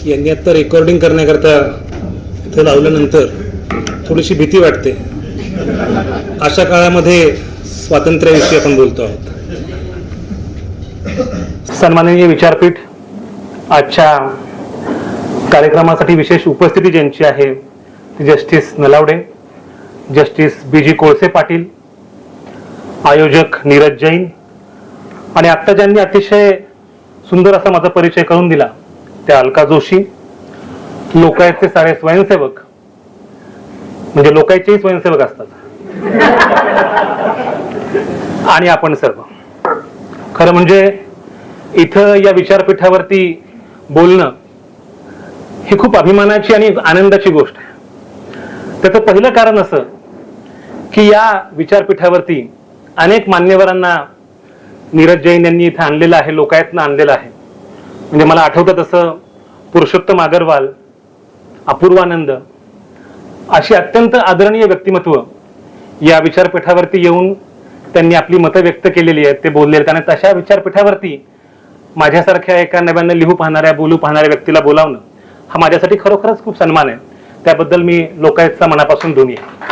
यांनी आता रेकॉर्डिंग करण्याकरता इथं लावल्यानंतर थोडीशी भीती वाटते. अशा काळामध्ये स्वातंत्र्याविषयी आपण बोलतो आहोत. सन्माननीय विचारपीठ, आजच्या कार्यक्रमासाठी विशेष उपस्थिती ज्यांची आहे ती justice Nalawade, justice BG Kolse Patil, आयोजक नीरज जैन, आणि आत्ता ज्यांनी अतिशय सुंदर असा माझा परिचय करून दिला त्या अलका जोशी, लोकायतचे सारे स्वयंसेवक, म्हणजे लोकायचेही स्वयंसेवक असतात, आणि आपण सर्व. खरं म्हणजे इथं या विचारपीठावरती बोलणं ही खूप अभिमानाची आणि आनंदाची गोष्ट आहे. त्याचं पहिलं कारण असं की या विचारपीठावरती अनेक मान्यवरांना नीरज जैन यांनी इथं आणलेलं आहे, लोकायतनं आणलेलं आहे. म्हणजे मला आठवतं तसं पुरुषोत्तम अगरवाल, अपूर्वानंद अशी अत्यंत आदरणीय व्यक्तिमत्व या विचारपीठावरती येऊन त्यांनी आपली मतं व्यक्त केलेली आहेत, ते बोललेले आहेत. आणि तशा विचारपीठावरती माझ्यासारख्या एका नव्यानं लिहू पाहणाऱ्या, बोलू पाहणाऱ्या व्यक्तीला बोलावणं हा माझ्यासाठी खरोखरच खूप सन्मान आहे. त्याबद्दल मी लोकायतचा मनापासून ऋणी आहे.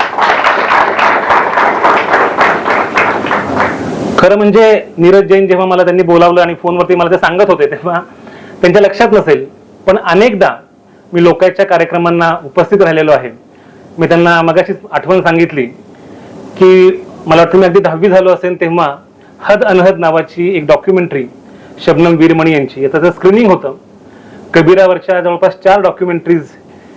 खरं म्हणजे नीरज जैन जेव्हा मला त्यांनी बोलावलं आणि फोनवरती मला ते सांगत होते तेव्हा त्यांच्या लक्षात नसेल, पण अनेकदा मी लोकायतच्या कार्यक्रमांना उपस्थित राहिलेलो आहे. मी त्यांना मगाशी आठवण सांगितली की मला वाटतं मी अगदी 10वी झालो असेल तेव्हा हद अनहद नावाची एक डॉक्युमेंटरी शबनम वीरमणी यांची, याचं स्क्रीनिंग होतं. कबीरावरच्या जवळपास 4 डॉक्युमेंटरीज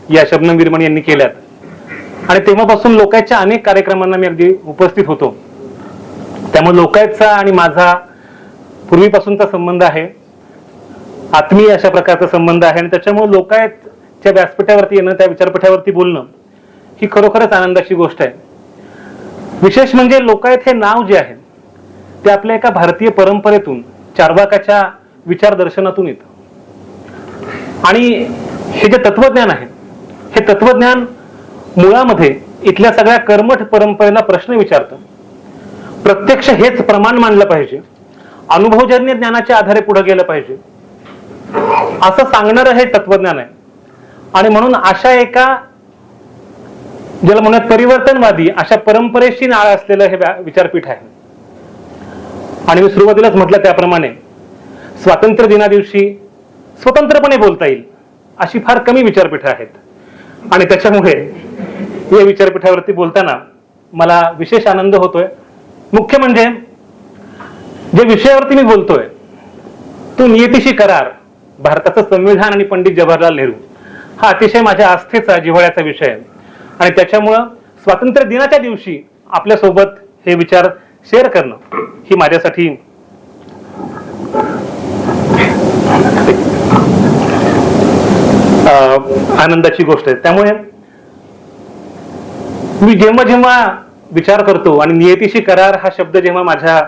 या शबनम वीरमणी यांनी केल्यात, आणि तेव्हापासून लोकायतच्या अनेक कार्यक्रमांना मी अगदी उपस्थित होतो. त्यामुळे लोकायतचा आणि माझा पूर्वीपासूनचा संबंध आहे, आत्मीय अशा प्रकारचा संबंध आहे. आणि त्याच्यामुळे लोकायतच्या व्यासपीठावरती येणं, त्या विचारपीठावरती बोलणं ही खरोखरच आनंदाची गोष्ट आहे. विशेष म्हणजे लोकायत हे नाव जे आहे ते आपल्या एका भारतीय परंपरेतून, चार्वाकाच्या विचार दर्शनातून येतं. आणि हे जे तत्वज्ञान आहे, हे तत्वज्ञान मुळामध्ये इथल्या सगळ्या कर्मठ परंपरेला प्रश्न विचारतं. प्रत्यक्ष हेच प्रमाण मानलं पाहिजे, अनुभवजन्य ज्ञानाच्या आधारे पुढे गेलं पाहिजे असं सांगणारं हे तत्वज्ञान आहे. आणि म्हणून अशा एका ज्याला म्हणत परिवर्तनवादी अशा परंपरेशी नाळ असलेलं हे विचारपीठ आहे. आणि मी सुरुवातीलाच म्हटलं त्याप्रमाणे स्वातंत्र्य दिना दिवशी स्वतंत्रपणे बोलता येईल अशी फार कमी विचारपीठं आहेत. आणि त्याच्यामुळे या विचारपीठावरती बोलताना मला विशेष आनंद होतोय. मुख्य म्हणजे जे विषयावरती मी बोलतोय तो नियतीशी करार, भारताचं संविधान आणि पंडित जवाहरलाल नेहरू हा अतिशय माझ्या आस्थेचा, जिव्हाळ्याचा विषय आहे. आणि त्याच्यामुळं स्वातंत्र्य दिनाच्या दिवशी आपल्यासोबत हे विचार शेअर करणं ही माझ्यासाठी आनंदाची गोष्ट आहे. त्यामुळे मी जेव्हा जेव्हा विचार करतो आणि नियतीशी करार हा शब्द जेव्हा माझ्या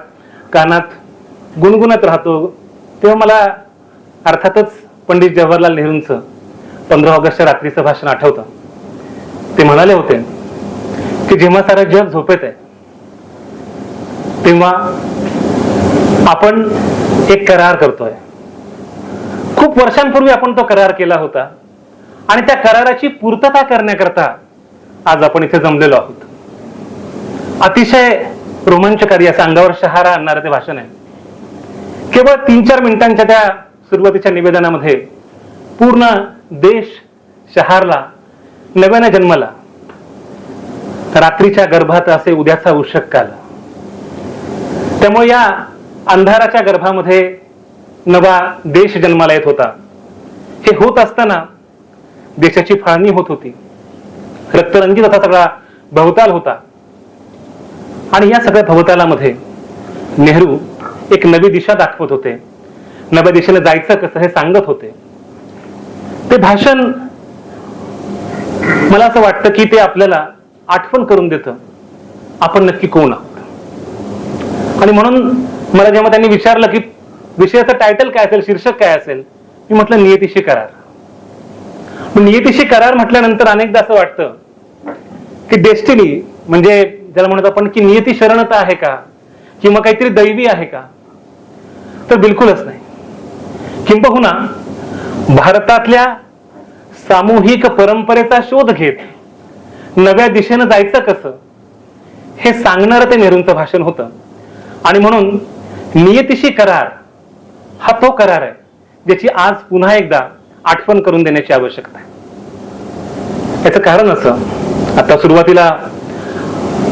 कानात गुणगुणत राहतो तेव्हा मला अर्थातच पंडित जवाहरलाल नेहरूंचं 15 ऑगस्टच्या रात्रीचं भाषण आठवतं. ते म्हणाले होते की जेव्हा सारं जग झोपेत आहे तेव्हा आपण एक करार करतोय. खूप वर्षांपूर्वी आपण तो करार केला होता आणि त्या कराराची पूर्तता करण्याकरता आज आपण इथे जमलेलो आहोत. अतिशय रोमांचकारी असं अंगावर शहारा आणणारं ते भाषण आहे. केवळ 3-4 मिनिटांच्या त्या सुरुवातीच्या निवेदनामध्ये पूर्ण देश शहारला, नव्यानं जन्माला, रात्रीच्या गर्भात असे उद्याचा उषक काल. त्यामुळे या अंधाराच्या गर्भामध्ये नवा देश जन्माला येत होता. हे होत असताना देशाची फाळणी होत होती, रक्तरंजित असा सगळा भवताल होता. आणि या सगळ्या भवतालामध्ये नेहरू एक नवी दिशा दाखवत होते, नव्या दिशेने जायचं कसं हे सांगत होते. ते भाषण मला असं वाटतं की ते आपल्याला आठवण करून देतं आपण नक्की कोण आहोत. आणि म्हणून मला जेव्हा त्यांनी विचारलं की विषयाचं टायटल काय असेल, शीर्षक काय असेल, मी म्हटलं नियतीशी करार. नियतीशी करार म्हटल्यानंतर अनेकदा असं वाटतं की डेस्टिनी म्हणजे ज्याला म्हणत आपण की नियती शरणता आहे का किंवा काहीतरी दैवी आहे का, तर बिलकुलच नाही. किंबहुना भारतातल्या सामूहिक परंपरेचा शोध घेत नव्या दिशेनं जायचं कसं हे सांगणारं ते नेहरूंचं भाषण होतं. आणि म्हणून नियतीशी करार हा तो करार आहे ज्याची आज पुन्हा एकदा आठवण करून देण्याची आवश्यकता आहे. याचं कारण असं, आता सुरुवातीला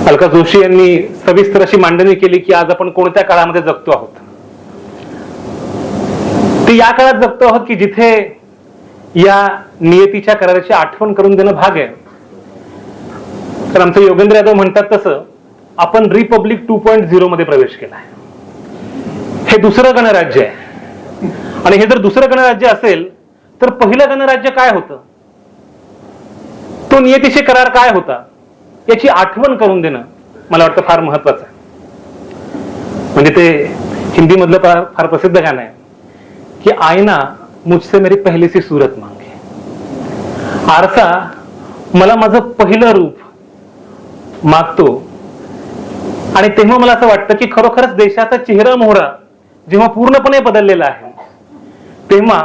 अलका जोशी यांनी सविस्तर अशी मांडणी केली की आज आपण कोणत्या काळामध्ये जगतो आहोत. ते या काळात जगतो आहोत की जिथे या नियतीच्या कराराची आठवण करून देणं भाग आहे. तर आमचं योगेंद्र यादव म्हणतात तसं आपण रिपब्लिक 2.0 मध्ये प्रवेश केला आहे. हे दुसरं गणराज्य आहे. आणि हे जर दुसरं गणराज्य असेल तर पहिलं गणराज्य काय होतं, तो नियतीशी करार काय होता, याची आठवण करून देणं मला वाटतं फार महत्वाचं आहे. म्हणजे ते हिंदी मधलं फार प्रसिद्ध गाणं आहे की आईना मुझसे मेरी पहली सी सूरत मांगे. आरसा मला माझं पहिलं रूप मागतो. आणि तेव्हा मला असं वाटतं की खरोखरच देशाचा चेहरा मोहरा जेव्हा पूर्णपणे बदललेला आहे तेव्हा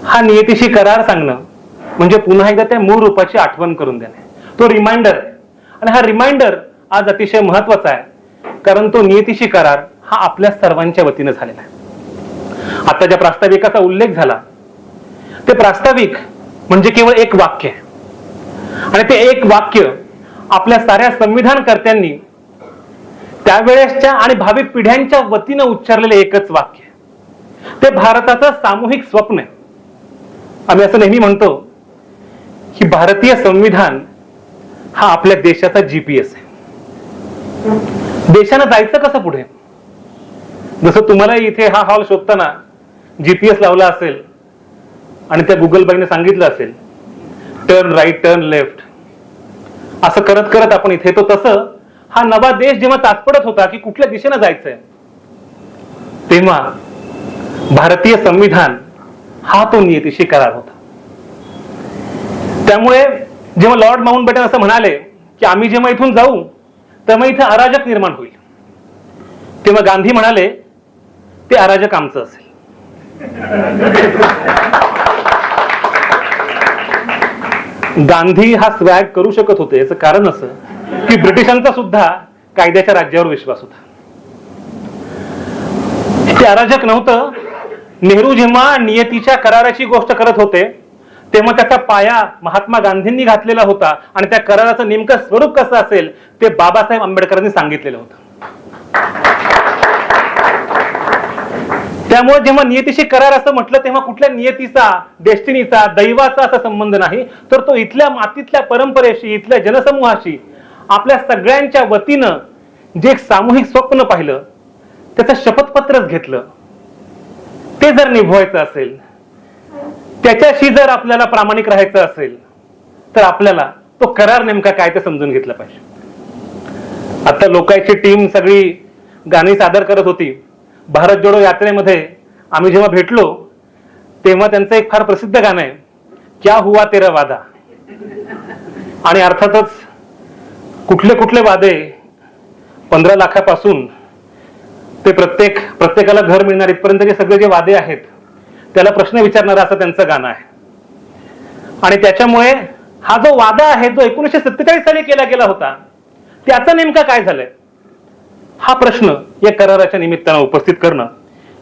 हा नियतीशी करार सांगणं म्हणजे पुन्हा एकदा त्या मूळ रूपाची आठवण करून देणे, तो रिमाइंडर आहे. आणि हा रिमाइंडर आज अतिशय महत्वाचा आहे कारण तो नियतीशी करार हा आपल्या सर्वांच्या वतीनं झालेला आहे. आता ज्या प्रास्ताविकाचा उल्लेख झाला ते प्रास्ताविक म्हणजे केवळ एक वाक्य आहे. आणि ते एक वाक्य आपल्या साऱ्या संविधानकर्त्यांनी त्यावेळेसच्या आणि भावी पिढ्यांच्या वतीनं उच्चारलेले एकच वाक्य. ते भारताचं सामूहिक स्वप्न आहे. आम्ही असं नेहमी म्हणतो की भारतीय संविधान हा आपल्या देशाचा जीपीएस आहे. देशानं जायचं कसं पुढे, जसं तुम्हाला इथे हा हॉल शोधताना जीपीएस लावला असेल आणि त्या गुगल बाईने सांगितलं असेल टर्न राईट टर्न लेफ्ट, असं करत करत आपण इथे येतो. तसं हा नवा देश जेव्हा तात्पडत होता की कुठल्या दिशेनं जायचंय तेव्हा भारतीय संविधान हा तो नियतीशी करार होता. त्यामुळे जेव्हा लॉर्ड माउंटबॅटन असं म्हणाले की आम्ही जेव्हा इथून जाऊ तेव्हा इथे अराजक निर्माण होईल, तेव्हा गांधी म्हणाले ते अराजक आमचं असेल. गांधी हा स्वॅग करू शकत होते याचं कारण असं की ब्रिटिशांचा सुद्धा कायद्याच्या राज्यावर विश्वास होता. ते अराजक नव्हतं. नेहरू जेव्हा नियतीच्या कराराची गोष्ट करत होते तेव्हा त्याचा पाया महात्मा गांधींनी घातलेला होता आणि त्या कराराचं नेमकं स्वरूप कसं असेल ते बाबासाहेब आंबेडकरांनी सांगितलेलं होतं. त्यामुळे जेव्हा नियतीशी करार असं म्हटलं तेव्हा कुठल्या नियतीचा, डेस्टिनीचा, दैवाचा असा संबंध नाही, तर तो इथल्या मातीतल्या परंपरेशी, इथल्या जनसमूहाशी आपल्या सगळ्यांच्या वतीनं जे एक सामूहिक स्वप्न पाहिलं त्याचं शपथपत्रच घेतलं, ते जर निभवायचं असेल, त्याच्याशी जर आपल्याला प्रामाणिक राहायचं असेल तर आपल्याला तो करार नेमका काय ते समजून घेतलं पाहिजे. आता लोकांची टीम सगळी गाणी सादर करत होती. भारत जोडो यात्रेमध्ये आम्ही जेव्हा भेटलो तेव्हा त्यांचं एक फार प्रसिद्ध गाणं आहे क्या हुआ तेरा वादा. आणि अर्थातच कुठले कुठले वादे 15 लाखापासून ते प्रत्येकाला घर मिळणार इथपर्यंतचे सगळे जे वादे आहेत त्याला प्रश्न विचारणारा असं त्यांचं गाणं आहे. आणि त्याच्यामुळे हा जो वादा आहे जो 1947 साली केला गेला होता त्याचा नेमका काय झालंय हा प्रश्न या कराराच्या निमित्तानं उपस्थित करणं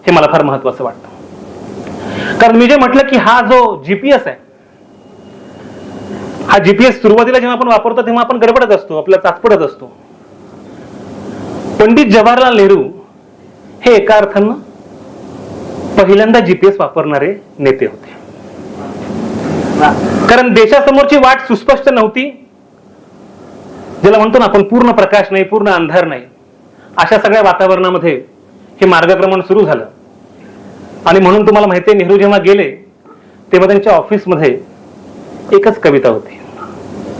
हे मला फार महत्वाचं वाटतं. कारण मी जे म्हटलं की हा जो जीपीएस आहे, हा जीपीएस सुरुवातीला जेव्हा आपण वापरतो तेव्हा आपण गडबडत असतो, आपल्याला चाचपडत असतो. पंडित जवाहरलाल नेहरू हे एका अर्थानं पहिल्यांदा जीपीएस वापरणारे नेते होते. कारण देशासमोरची वाट सुस्पष्ट नव्हती. ज्याला म्हणतो ना आपण पूर्ण प्रकाश नाही, पूर्ण अंधार नाही, अशा सगळ्या वातावरणामध्ये हे मार्गक्रमण सुरू झालं. आणि म्हणून तुम्हाला माहिती आहे नेहरू जेव्हा गेले तेव्हा त्यांच्या ऑफिसमध्ये एकच कविता होती.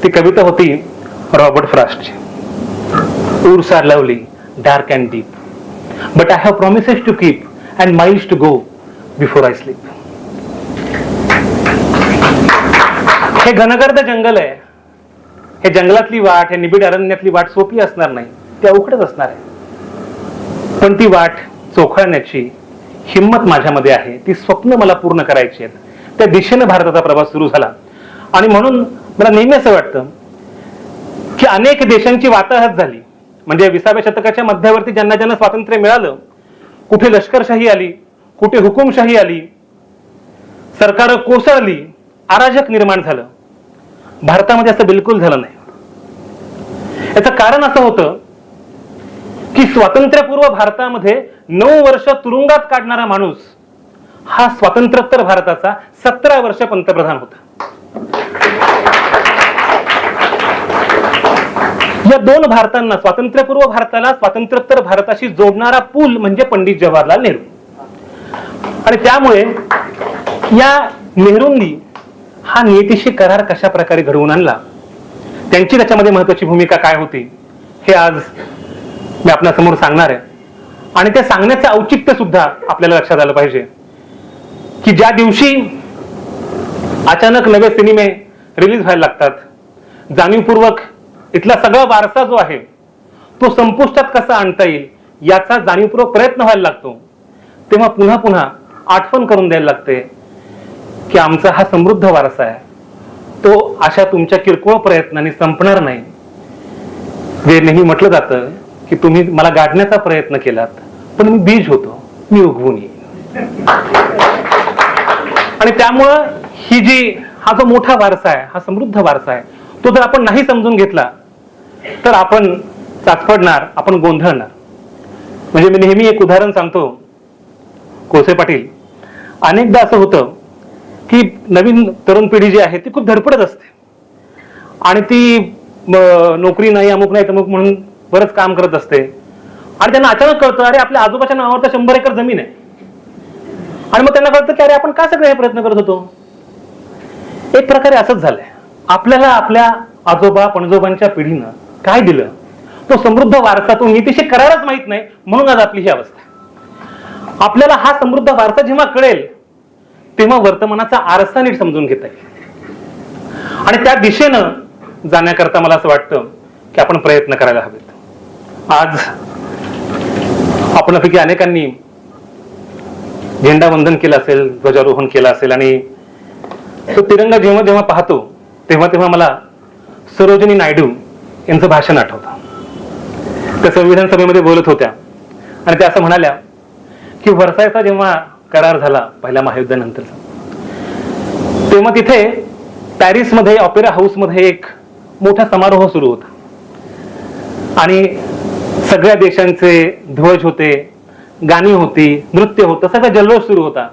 ती कविता होती Robert फ्रॉस्टची. Woods are lovely, dark and deep, but I have promises to keep and miles to go before I sleep. हे घनगर्द जंगल आहे. हे जंगलातली वाट, हे निबिड अरण्यातली वाट सोपी असणार नाही, ती अवघडच असणार आहे. पण ती वाट चोखळण्याची हिम्मत माझ्यामध्ये आहे. ती स्वप्न मला पूर्ण करायची आहेत. त्या दिशेने भारताचा प्रवास सुरू झाला. आणि म्हणून मला नेहमी असं वाटतं की अनेक देशांची वाताहत झाली, म्हणजे 20व्या शतकाच्या मध्यावरती ज्यांना ज्यांना स्वातंत्र्य मिळालं, कुठे लष्करशाही आली, कुठे हुकुमशाही आली, सरकार कोसळली, अराजक निर्माण झालं. भारतामध्ये असं बिलकुल झालं नाही. याचं कारण असं होतं की स्वातंत्र्यपूर्व भारतामध्ये 9 वर्ष तुरुंगात काढणारा माणूस हा स्वातंत्र्योत्तर भारताचा 17 वर्ष पंतप्रधान होता. या दोन भारतांना, स्वातंत्र्यपूर्व भारताला स्वातंत्र्योत्तर भारताशी जोडणारा पूल म्हणजे पंडित जवाहरलाल नेहरू. आणि त्यामुळे या नेहरूंनी हा नियतीशी करार कशा प्रकारे घडवून आणला, त्यांची त्याच्यामध्ये महत्वाची भूमिका काय होती, हे आज मी आपल्यासमोर सांगणार आहे. आणि ते सांगण्याचं औचित्य सुद्धा आपल्याला लक्षात आलं पाहिजे की ज्या दिवशी अचानक नवे सिनेमे रिलीज व्हायला लागतात, जाणीवपूर्वक इथला सगळा वारसा जो आहे तो संपुष्टात कसा आणता येईल याचा जाणीवपूर्वक प्रयत्न व्हायला लागतो, तेव्हा पुन्हा पुन्हा आठवण करून द्यायला लागते की आमचा हा समृद्ध वारसा आहे, तो अशा तुमच्या किरकोळ प्रयत्नांनी संपणार नाही. जे नेहमी म्हटलं जातं की तुम्ही मला गाडण्याचा प्रयत्न केलात, पण मी बीज होतो, मी उगवून येईन. आणि त्यामुळं हा जो मोठा वारसा आहे, हा समृद्ध वारसा आहे, तो जर आपण नाही समजून घेतला तर आपण चाचपडणार, आपण गोंधळणार. म्हणजे मी नेहमी एक उदाहरण सांगतो, कोळसे पाटील, अनेकदा असं होतं की नवीन तरुण पिढी जी आहे ती खूप धडपडत असते आणि ती नोकरी नाही, अमुक नाही, तमुक म्हणून बरंच काम करत असते. आणि त्यांना अचानक कळतं, अरे आपल्या आजोबाच्या नावावर तर 100 एकर जमीन आहे. आणि मग त्यांना कळतं की अरे आपण का सगळे हे प्रयत्न करत होतो. एक प्रकारे असंच झालंय, आपल्याला आपल्या आजोबा पणजोबांच्या पिढीनं काय दिलं, तो समृद्ध वारसा, तो नीतीशी करारच माहित नाही, म्हणून आज आपली ही अवस्था. आपल्याला हा समृद्ध वारसा जेव्हा कळेल तेव्हा वर्तमानाचा आरसा नीट समजून घेता येईल. आणि त्या दिशेनं जाण्याकरता मला असं वाटतं की आपण प्रयत्न करायला हवेत. आज आपणापैकी अनेकांनी झेंडा वंदन केलं असेल, ध्वजारोहण केलं असेल, आणि तो तिरंगा जेव्हा जेव्हा पाहतो तेव्हा तेव्हा मला सरोजिनी नायडू यांचं भाषण आठवतं. त्या संविधान सभेमध्ये बोलत होत्या आणि त्या असं म्हणाल्या की व्हर्सायचा जेव्हा करार झाला पहिल्या महायुद्धानंतरचा, तेव्हा तिथे पॅरिसमध्ये ऑपेरा हाऊसमध्ये एक मोठा समारोह सुरू होता आणि सगळ्या देशांचे ध्वज होते, गाणी होती, नृत्य होतं, सगळा जल्लोष सुरू होता.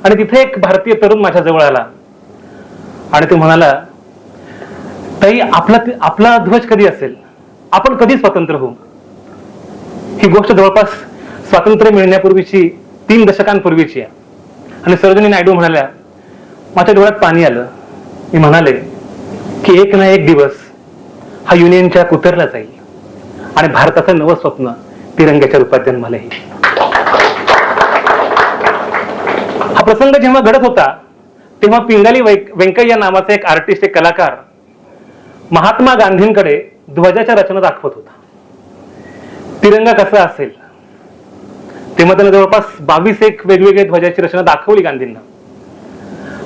आणि तिथे एक भारतीय तरुण माझ्या जवळ आला आणि तो म्हणाला, ताई आपला ध्वज कधी असेल, आपण कधी स्वतंत्र होऊ. ही गोष्ट जवळपास स्वातंत्र्य मिळण्यापूर्वीची 3 दशकांपूर्वीची आहे. आणि सरोजिनी नायडू म्हणाल्या, माझ्या डोळ्यात पाणी आलं. मी म्हणाले की एक ना एक दिवस हा युनियन जॅक उतरला जाईल आणि भारताचं नवं स्वप्न तिरंग्याच्या रूपात जन्माला येईल. हा प्रसंग जेव्हा घडत होता तेव्हा पिंगाली व्यंकय्या नावाचा एक आर्टिस्ट, एक कलाकार महात्मा गांधींकडे ध्वजाच्या रचना दाखवत होता, तिरंगा कसा असेल. तेव्हा त्याने जवळपास 22 एक वेगवेगळे ध्वजाची रचना दाखवली गांधींना.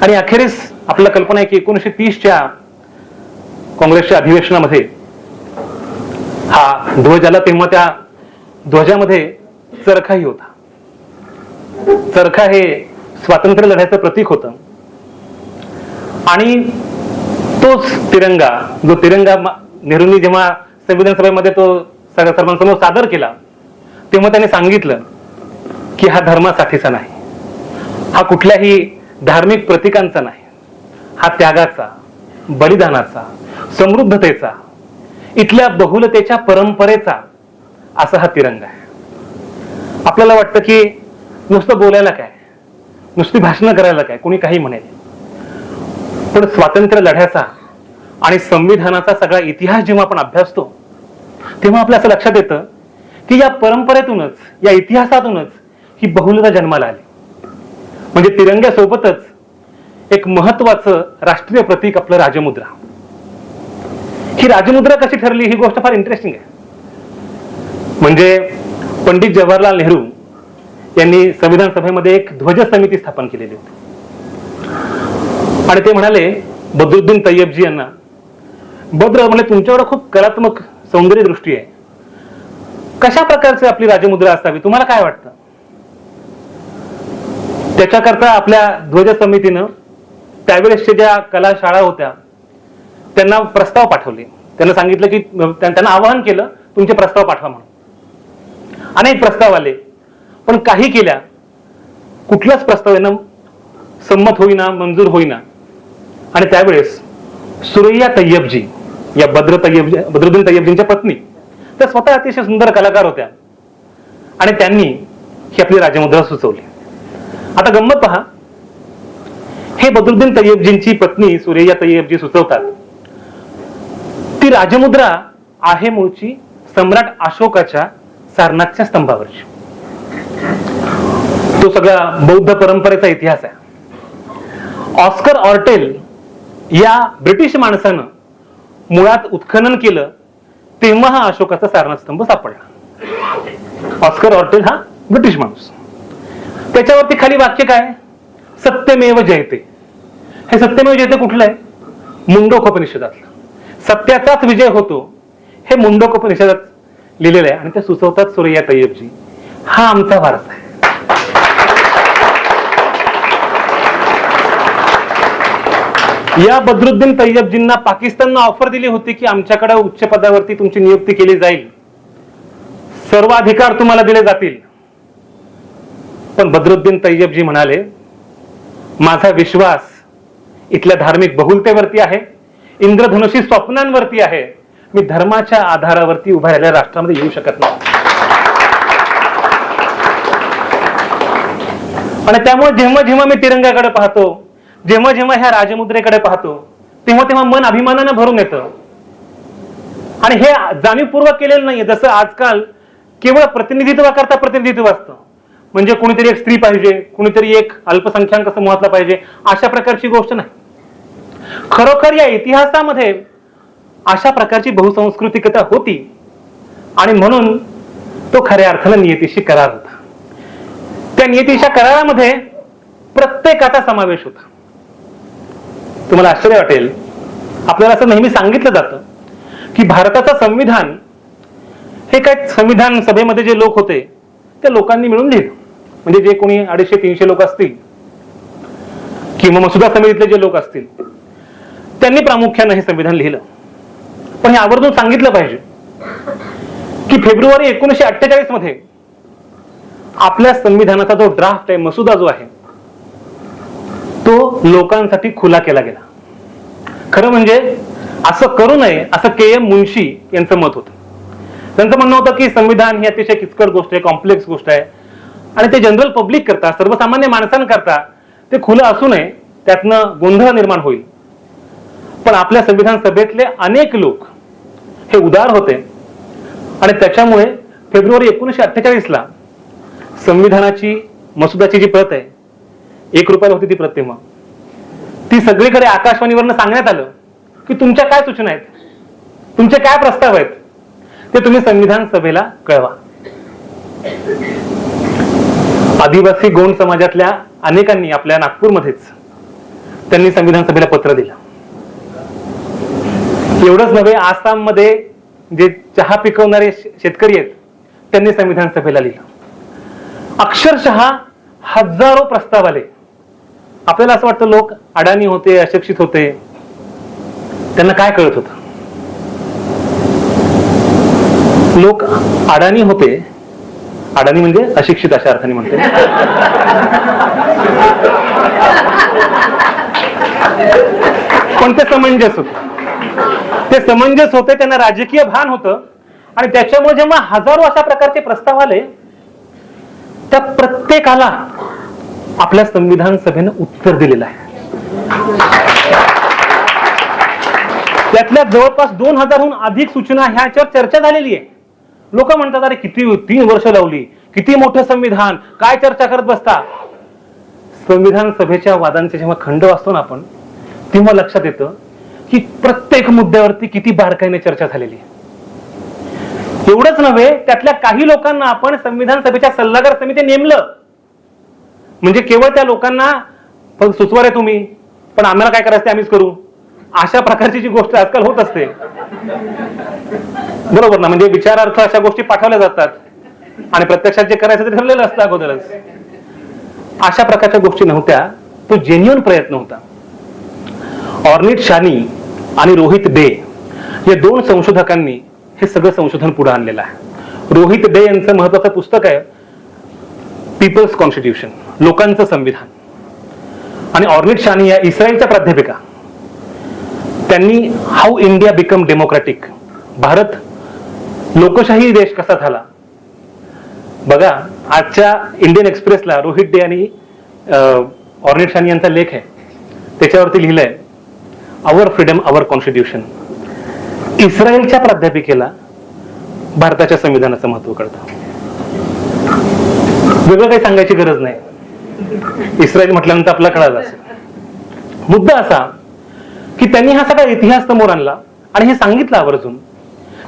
आणि अखेरीस आपल्याला कल्पना आहे की 1930च्या काँग्रेसच्या अधिवेशनामध्ये हा ध्वज आला. तेव्हा त्या ध्वजामध्ये चरखाही होता. चरखा हे स्वातंत्र्य लढ्याचं प्रतीक होतं. आणि तोच तिरंगा, जो तिरंगा नेहरूंनी जेव्हा संविधान सभेमध्ये तो सर्वांसमोर सादर केला, तेव्हा त्याने सांगितलं की हा धर्मासाठीचा नाही, हा कुठल्याही धार्मिक प्रतीकांचा नाही, हा त्यागाचा, बलिदानाचा, समृद्धतेचा, इथल्या बहुलतेच्या परंपरेचा असा हा तिरंगा आहे. आपल्याला वाटतं की नुसतं बोलायला काय, नुसती भाषणं करायला काय, कोणी काही म्हणेल, पण स्वातंत्र्य लढ्याचा आणि संविधानाचा सगळा इतिहास जेव्हा आपण अभ्यासतो तेव्हा आपल्या असं लक्षात येतं की या परंपरेतूनच, या इतिहासातूनच ही बहुलता जन्माला आली. म्हणजे तिरंग्यासोबतच एक महत्वाचं राष्ट्रीय प्रतीक आपलं राजमुद्रा. ही राजमुद्रा कशी ठरली ही गोष्ट फार इंटरेस्टिंग आहे. म्हणजे पंडित जवाहरलाल नेहरू यांनी संविधान सभेमध्ये एक ध्वज समिती स्थापन केलेली होती आणि ते म्हणाले बद्रुद्दीन तय्यबजी यांना. बद्र म्हणजे तुमच्याकडे खूप कलात्मक सौंदर्य दृष्टी आहे. कशा प्रकारची आपली राजमुद्रा असावी तुम्हाला काय वाटतं? त्याच्याकरता आपल्या ध्वज समितीनं त्यावेळेसच्या ज्या कला शाळा होत्या त्यांना प्रस्ताव पाठवले. त्यांना सांगितलं की त्यांना आवाहन केलं तुमचे प्रस्ताव पाठवा म्हणून. अनेक प्रस्ताव आले पण काही केल्या कुठलाच प्रस्ताव यांना संमत होईना, मंजूर होईना. आणि त्यावेळेस सुरैया तय्यबजी या बद्रुद्दीन तय्यबजींच्या पत्नी त्या स्वतः अतिशय सुंदर कलाकार होत्या आणि त्यांनी ही आपली राजमुद्रा सुचवली. आता गंमत पहा, हे बद्रुद्दीन तय्यबजींची पत्नी सुरैया तय्यबजी सुचवतात ती राजमुद्रा आहे मूळची सम्राट अशोकाच्या सारनाथच्या स्तंभावरची. तो सगळा बौद्ध परंपरेचा इतिहास आहे. ऑस्कर ऑर्टेल या ब्रिटिश माणसानं मुळात उत्खनन केलं तेव्हा हा अशोकाचा सारनाथ स्तंभ सापडला. ऑस्कर ऑर्टेल हा ब्रिटिश माणूस. त्याच्यावरती खाली वाक्य काय? सत्यमेव जयते. हे सत्यमेव जयते कुठलं आहे? मुंडकोपनिषदातलं. सत्याचाच विजय होतो हे मुंडकोपनिषदात लिहिलेलं आहे आणि ते सुचवतात सुरैया तय्यबजी. हा आमचा वारसा आहे. या बद्रुद्दीन तय्यबजींना पाकिस्ताननं ऑफर दिली होती की आमच्याकडे उच्च पदावरती तुमची नियुक्ती केली जाईल, सर्व अधिकार तुम्हाला दिले जातील. पण बद्रुद्दीन तय्यबजी म्हणाले माझा विश्वास इथल्या धार्मिक बहुलतेवरती आहे, इंद्रधनुषी स्वप्नांवरती आहे. मी धर्माच्या आधारावरती उभा राहिलेल्या राष्ट्रामध्ये येऊ शकत नाही. आणि त्यामुळे जेव्हा जेव्हा मी तिरंगाकडे पाहतो, जेव्हा जेव्हा ह्या राजमुद्रेकडे पाहतो तेव्हा तेव्हा मन अभिमानानं भरून येतं. आणि हे जाणीवपूर्वक केलेलं नाहीये. जसं आजकाल केवळ प्रतिनिधित्व करता प्रतिनिधित्व असतं, म्हणजे कोणीतरी एक स्त्री पाहिजे, कोणीतरी एक अल्पसंख्याक समूहातला पाहिजे, अशा प्रकारची गोष्ट नाही. खरोखर या इतिहासामध्ये अशा प्रकारची बहुसंस्कृतिकता होती आणि म्हणून तो खऱ्या अर्थानं नियतीशी करार होता. त्या नियतीच्या करारामध्ये प्रत्येकाचा समावेश होता. तुम्हाला आश्चर्य वाटेल, आपल्याला असं नेहमी सांगितलं जातं की भारताचं संविधान हे काय संविधान सभेमध्ये जे लोक होते त्या लोकांनी मिळून लिहिलं. म्हणजे जे कोणी 250-300 लोक असतील किंवा मसुदा समितीतले जे लोक असतील त्यांनी प्रामुख्याने हे संविधान लिहिलं. पण हे आवर्जून सांगितलं पाहिजे की फेब्रुवारी 1948 मध्ये आपल्या संविधानाचा जो ड्राफ्ट आहे, मसुदा जो आहे, तो लोकांसाठी खुला केला गेला. खरं म्हणजे असं करू नये असं के.एम. मुन्शी यांचं मत होतं. त्यांचं म्हणणं होतं की संविधान ही अतिशय किचकट गोष्ट आहे, कॉम्प्लेक्स गोष्ट आहे आणि ते जनरल पब्लिक करता, सर्वसामान्य माणसांकरता ते खुलं असू नये, त्यातनं गोंधळ निर्माण होईल. पण आपल्या संविधान सभेतले अनेक लोक हे उदार होते आणि त्याच्यामुळे फेब्रुवारी 1948ला संविधानाची मसुदाची जी प्रत आहे, 1 रुपयाला होती ती प्रत, तेव्हा ती सगळीकडे आकाशवाणीवरनं सांगण्यात आलं की तुमच्या काय सूचना आहेत, तुमचे काय प्रस्ताव आहेत, ते तुम्ही संविधान सभेला कळवा. आदिवासी गोंड समाजातल्या अनेकांनी आपल्या नागपूरमध्येच त्यांनी संविधान सभेला पत्र दिलं. एवढंच नव्हे, आसाममध्ये जे चहा पिकवणारे शेतकरी आहेत त्यांनी संविधान सभेला लिहिलं. अक्षरशः हजारो प्रस्ताव आले. आपल्याला असं वाटतं लोक अडाणी होते, अशिक्षित होते, त्यांना काय कळत होतं? लोक अडाणी होते, अडाणी म्हणजे अशिक्षित अशा अर्थाने म्हणते, पण ते समंजस होते. ते समंजस होते, त्यांना राजकीय भान होतं आणि त्याच्यामुळे जेव्हा हजारो अशा प्रकारचे प्रस्ताव आले त्या प्रत्येकाला आपल्या संविधान सभेनं उत्तर दिलेलं आहे. त्यातल्या जवळपास 2000हून अधिक सूचना ह्याच्यावर चर्चा झालेली आहे. लोक म्हणतात अरे किती 3 वर्ष लावली, किती मोठं संविधान, काय चर्चा करत बसता. संविधान सभेच्या वादांचे जेव्हा खंड वाचतो ना आपण, तेव्हा लक्षात येतं की प्रत्येक मुद्द्यावरती किती बारकाईने चर्चा झालेली आहे. एवढंच नव्हे, त्यातल्या काही लोकांना आपण संविधान सभेच्या सल्लागार समिती नेमलं. म्हणजे केवळ त्या लोकांना सुचवा रे तुम्ही, पण आम्हाला काय करायचं ते आम्हीच करू, अशा प्रकारची जी गोष्ट आजकाल होत असते, बरोबर ना, म्हणजे विचारार्थ अशा गोष्टी पाठवल्या जातात आणि प्रत्यक्षात जे करायचं ते ठरलेलं असतं अगोदरच. अशा प्रकारच्या गोष्टी नव्हत्या, तो जेन्युइन प्रयत्न होता. ऑर्निट शानी आणि रोहित डे या दोन संशोधकांनी हे सगळं संशोधन पुढे आणलेलं आहे. रोहित डे यांचं महत्वाचं पुस्तक आहे पीपल्स कॉन्स्टिट्यूशन, लोकांचं संविधान. आणि ऑर्निट शानी या इस्रायलच्या प्राध्यापिका, त्यांनी how India become democratic, Bharat लोकशाही देश कसा झाला. बघा, आजच्या इंडियन एक्सप्रेसला रोहित डे आणि ऑर्निट शानी यांचा लेख आहे, त्याच्यावरती लिहिलंय आवर फ्रीडम आवर कॉन्स्टिट्यूशन. इस्रायलच्या प्राध्यापिकेला भारताच्या संविधानाचं महत्व कळतं. वेगळं काही सांगायची गरज नाही, इस्रायल म्हटल्यानंतर आपला कळालं असेल. मुद्दा असा की त्यांनी हा सगळा इतिहास समोर आणला आणि हे सांगितलं आवर्जून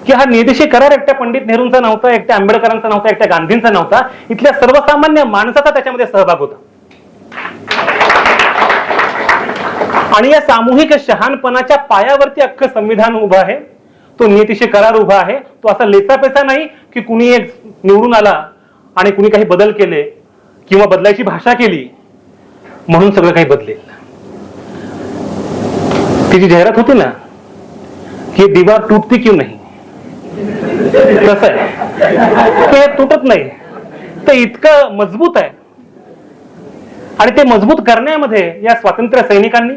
की हा नियदेशी करार एकट्या पंडित नेहरूंचा नव्हता, एकट्या आंबेडकरांचा नव्हता, एकट्या गांधींचा नव्हता, इथल्या सर्वसामान्य माणसाचा त्याच्यामध्ये सहभाग होता. आणि या सामूहिक शहाणपणाच्या पायावरती अख्खं संविधान उभं आहे. तो नियतीशी करार उभा आहे. तो असा लेसापेसा नाही की कुणी एक निवडून आला आणि कुणी काही बदल केले किंवा बदलायची भाषा केली म्हणून सगळं काही बदलेल. ती जी जाहिरात होती ना की दीवार टूटती क्यों नाही, कसं आहे ते तुटत नाही, ते इतकं मजबूत आहे. आणि ते मजबूत करण्यामध्ये या स्वातंत्र्य सैनिकांनी,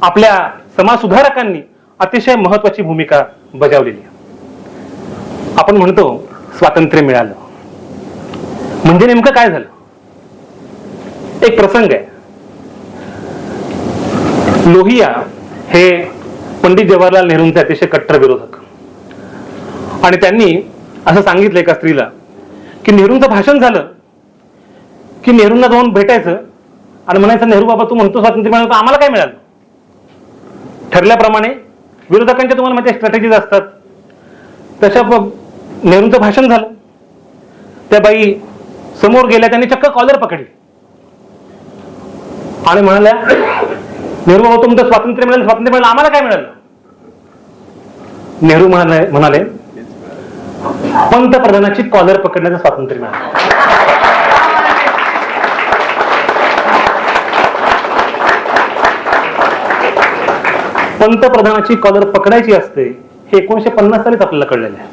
आपल्या समाज सुधारकांनी अतिशय महत्वाची भूमिका बजावलेली आहे. आपण म्हणतो स्वातंत्र्य मिळालं म्हणजे नेमकं काय झालं. एक प्रसंग आहे. लोहिया हे पंडित जवाहरलाल नेहरूंचे अतिशय कट्टर विरोधक, आणि त्यांनी असं सांगितलं एका स्त्रीला की नेहरूंचं भाषण झालं की नेहरूंना जाऊन भेटायचं आणि म्हणायचं, नेहरू बाबा तू म्हणतो स्वातंत्र्य मिळालं, आम्हाला काय मिळालं. ठरल्याप्रमाणे विरोधकांच्या तुम्हाला माहिती स्ट्रॅटेजीज असतात तशा नेहरूंचं भाषण झालं. त्या बाई समोर गेल्या, त्यांनी चक्क कॉलर पकडली आणि म्हणाल्या, नेहरू बाबा तुमचं स्वातंत्र्य मिळालं, स्वातंत्र्य मिळालं, आम्हाला काय मिळालं. नेहरू म्हणाले पंतप्रधानाची कॉलर पकडण्याचं स्वातंत्र्य मिळालं. पंतप्रधानाची कॉलर पकडायची असते हे 1950 सालीच आपल्याला कळलेलं आहे.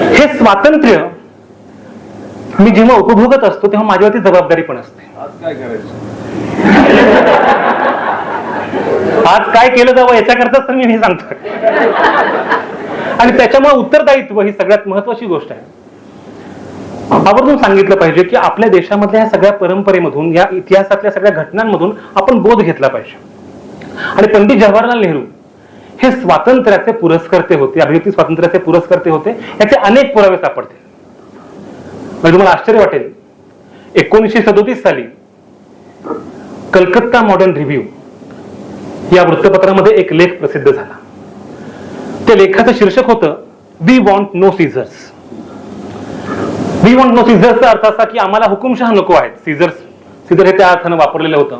हे स्वातंत्र्य मी जेव्हा उपभोगत असतो तेव्हा माझ्यावरती जबाबदारी पण असते. आज काय केलं जावं याच्याकरताच तर मी हे सांगतोय. आणि त्याच्यामुळे उत्तरदायित्व ही सगळ्यात महत्वाची गोष्ट आहे. आवर्जून सांगितलं पाहिजे की आपल्या देशामधल्या या सगळ्या परंपरेमधून, या इतिहासातल्या सगळ्या घटनांमधून आपण बोध घेतला पाहिजे. आणि पंडित जवाहरलाल नेहरू हे स्वातंत्र्याचे पुरस्कर्ते होते, अभिव्यक्ती स्वातंत्र्याचे पुरस्कर्ते होते. याचे अनेक पुरावे सापडतील. म्हणजे तुम्हाला आश्चर्य वाटेल, 1937 साली कलकत्ता मॉडर्न रिव्ह्यू या वृत्तपत्रामध्ये एक लेख प्रसिद्ध झाला. त्या लेखाचं शीर्षक होतं we want no Caesars. We want no सीझर्सचा अर्थ असा की आम्हाला हुकुमशहा नको आहेत. सीझर हे त्या अर्थानं वापरलेलं होतं.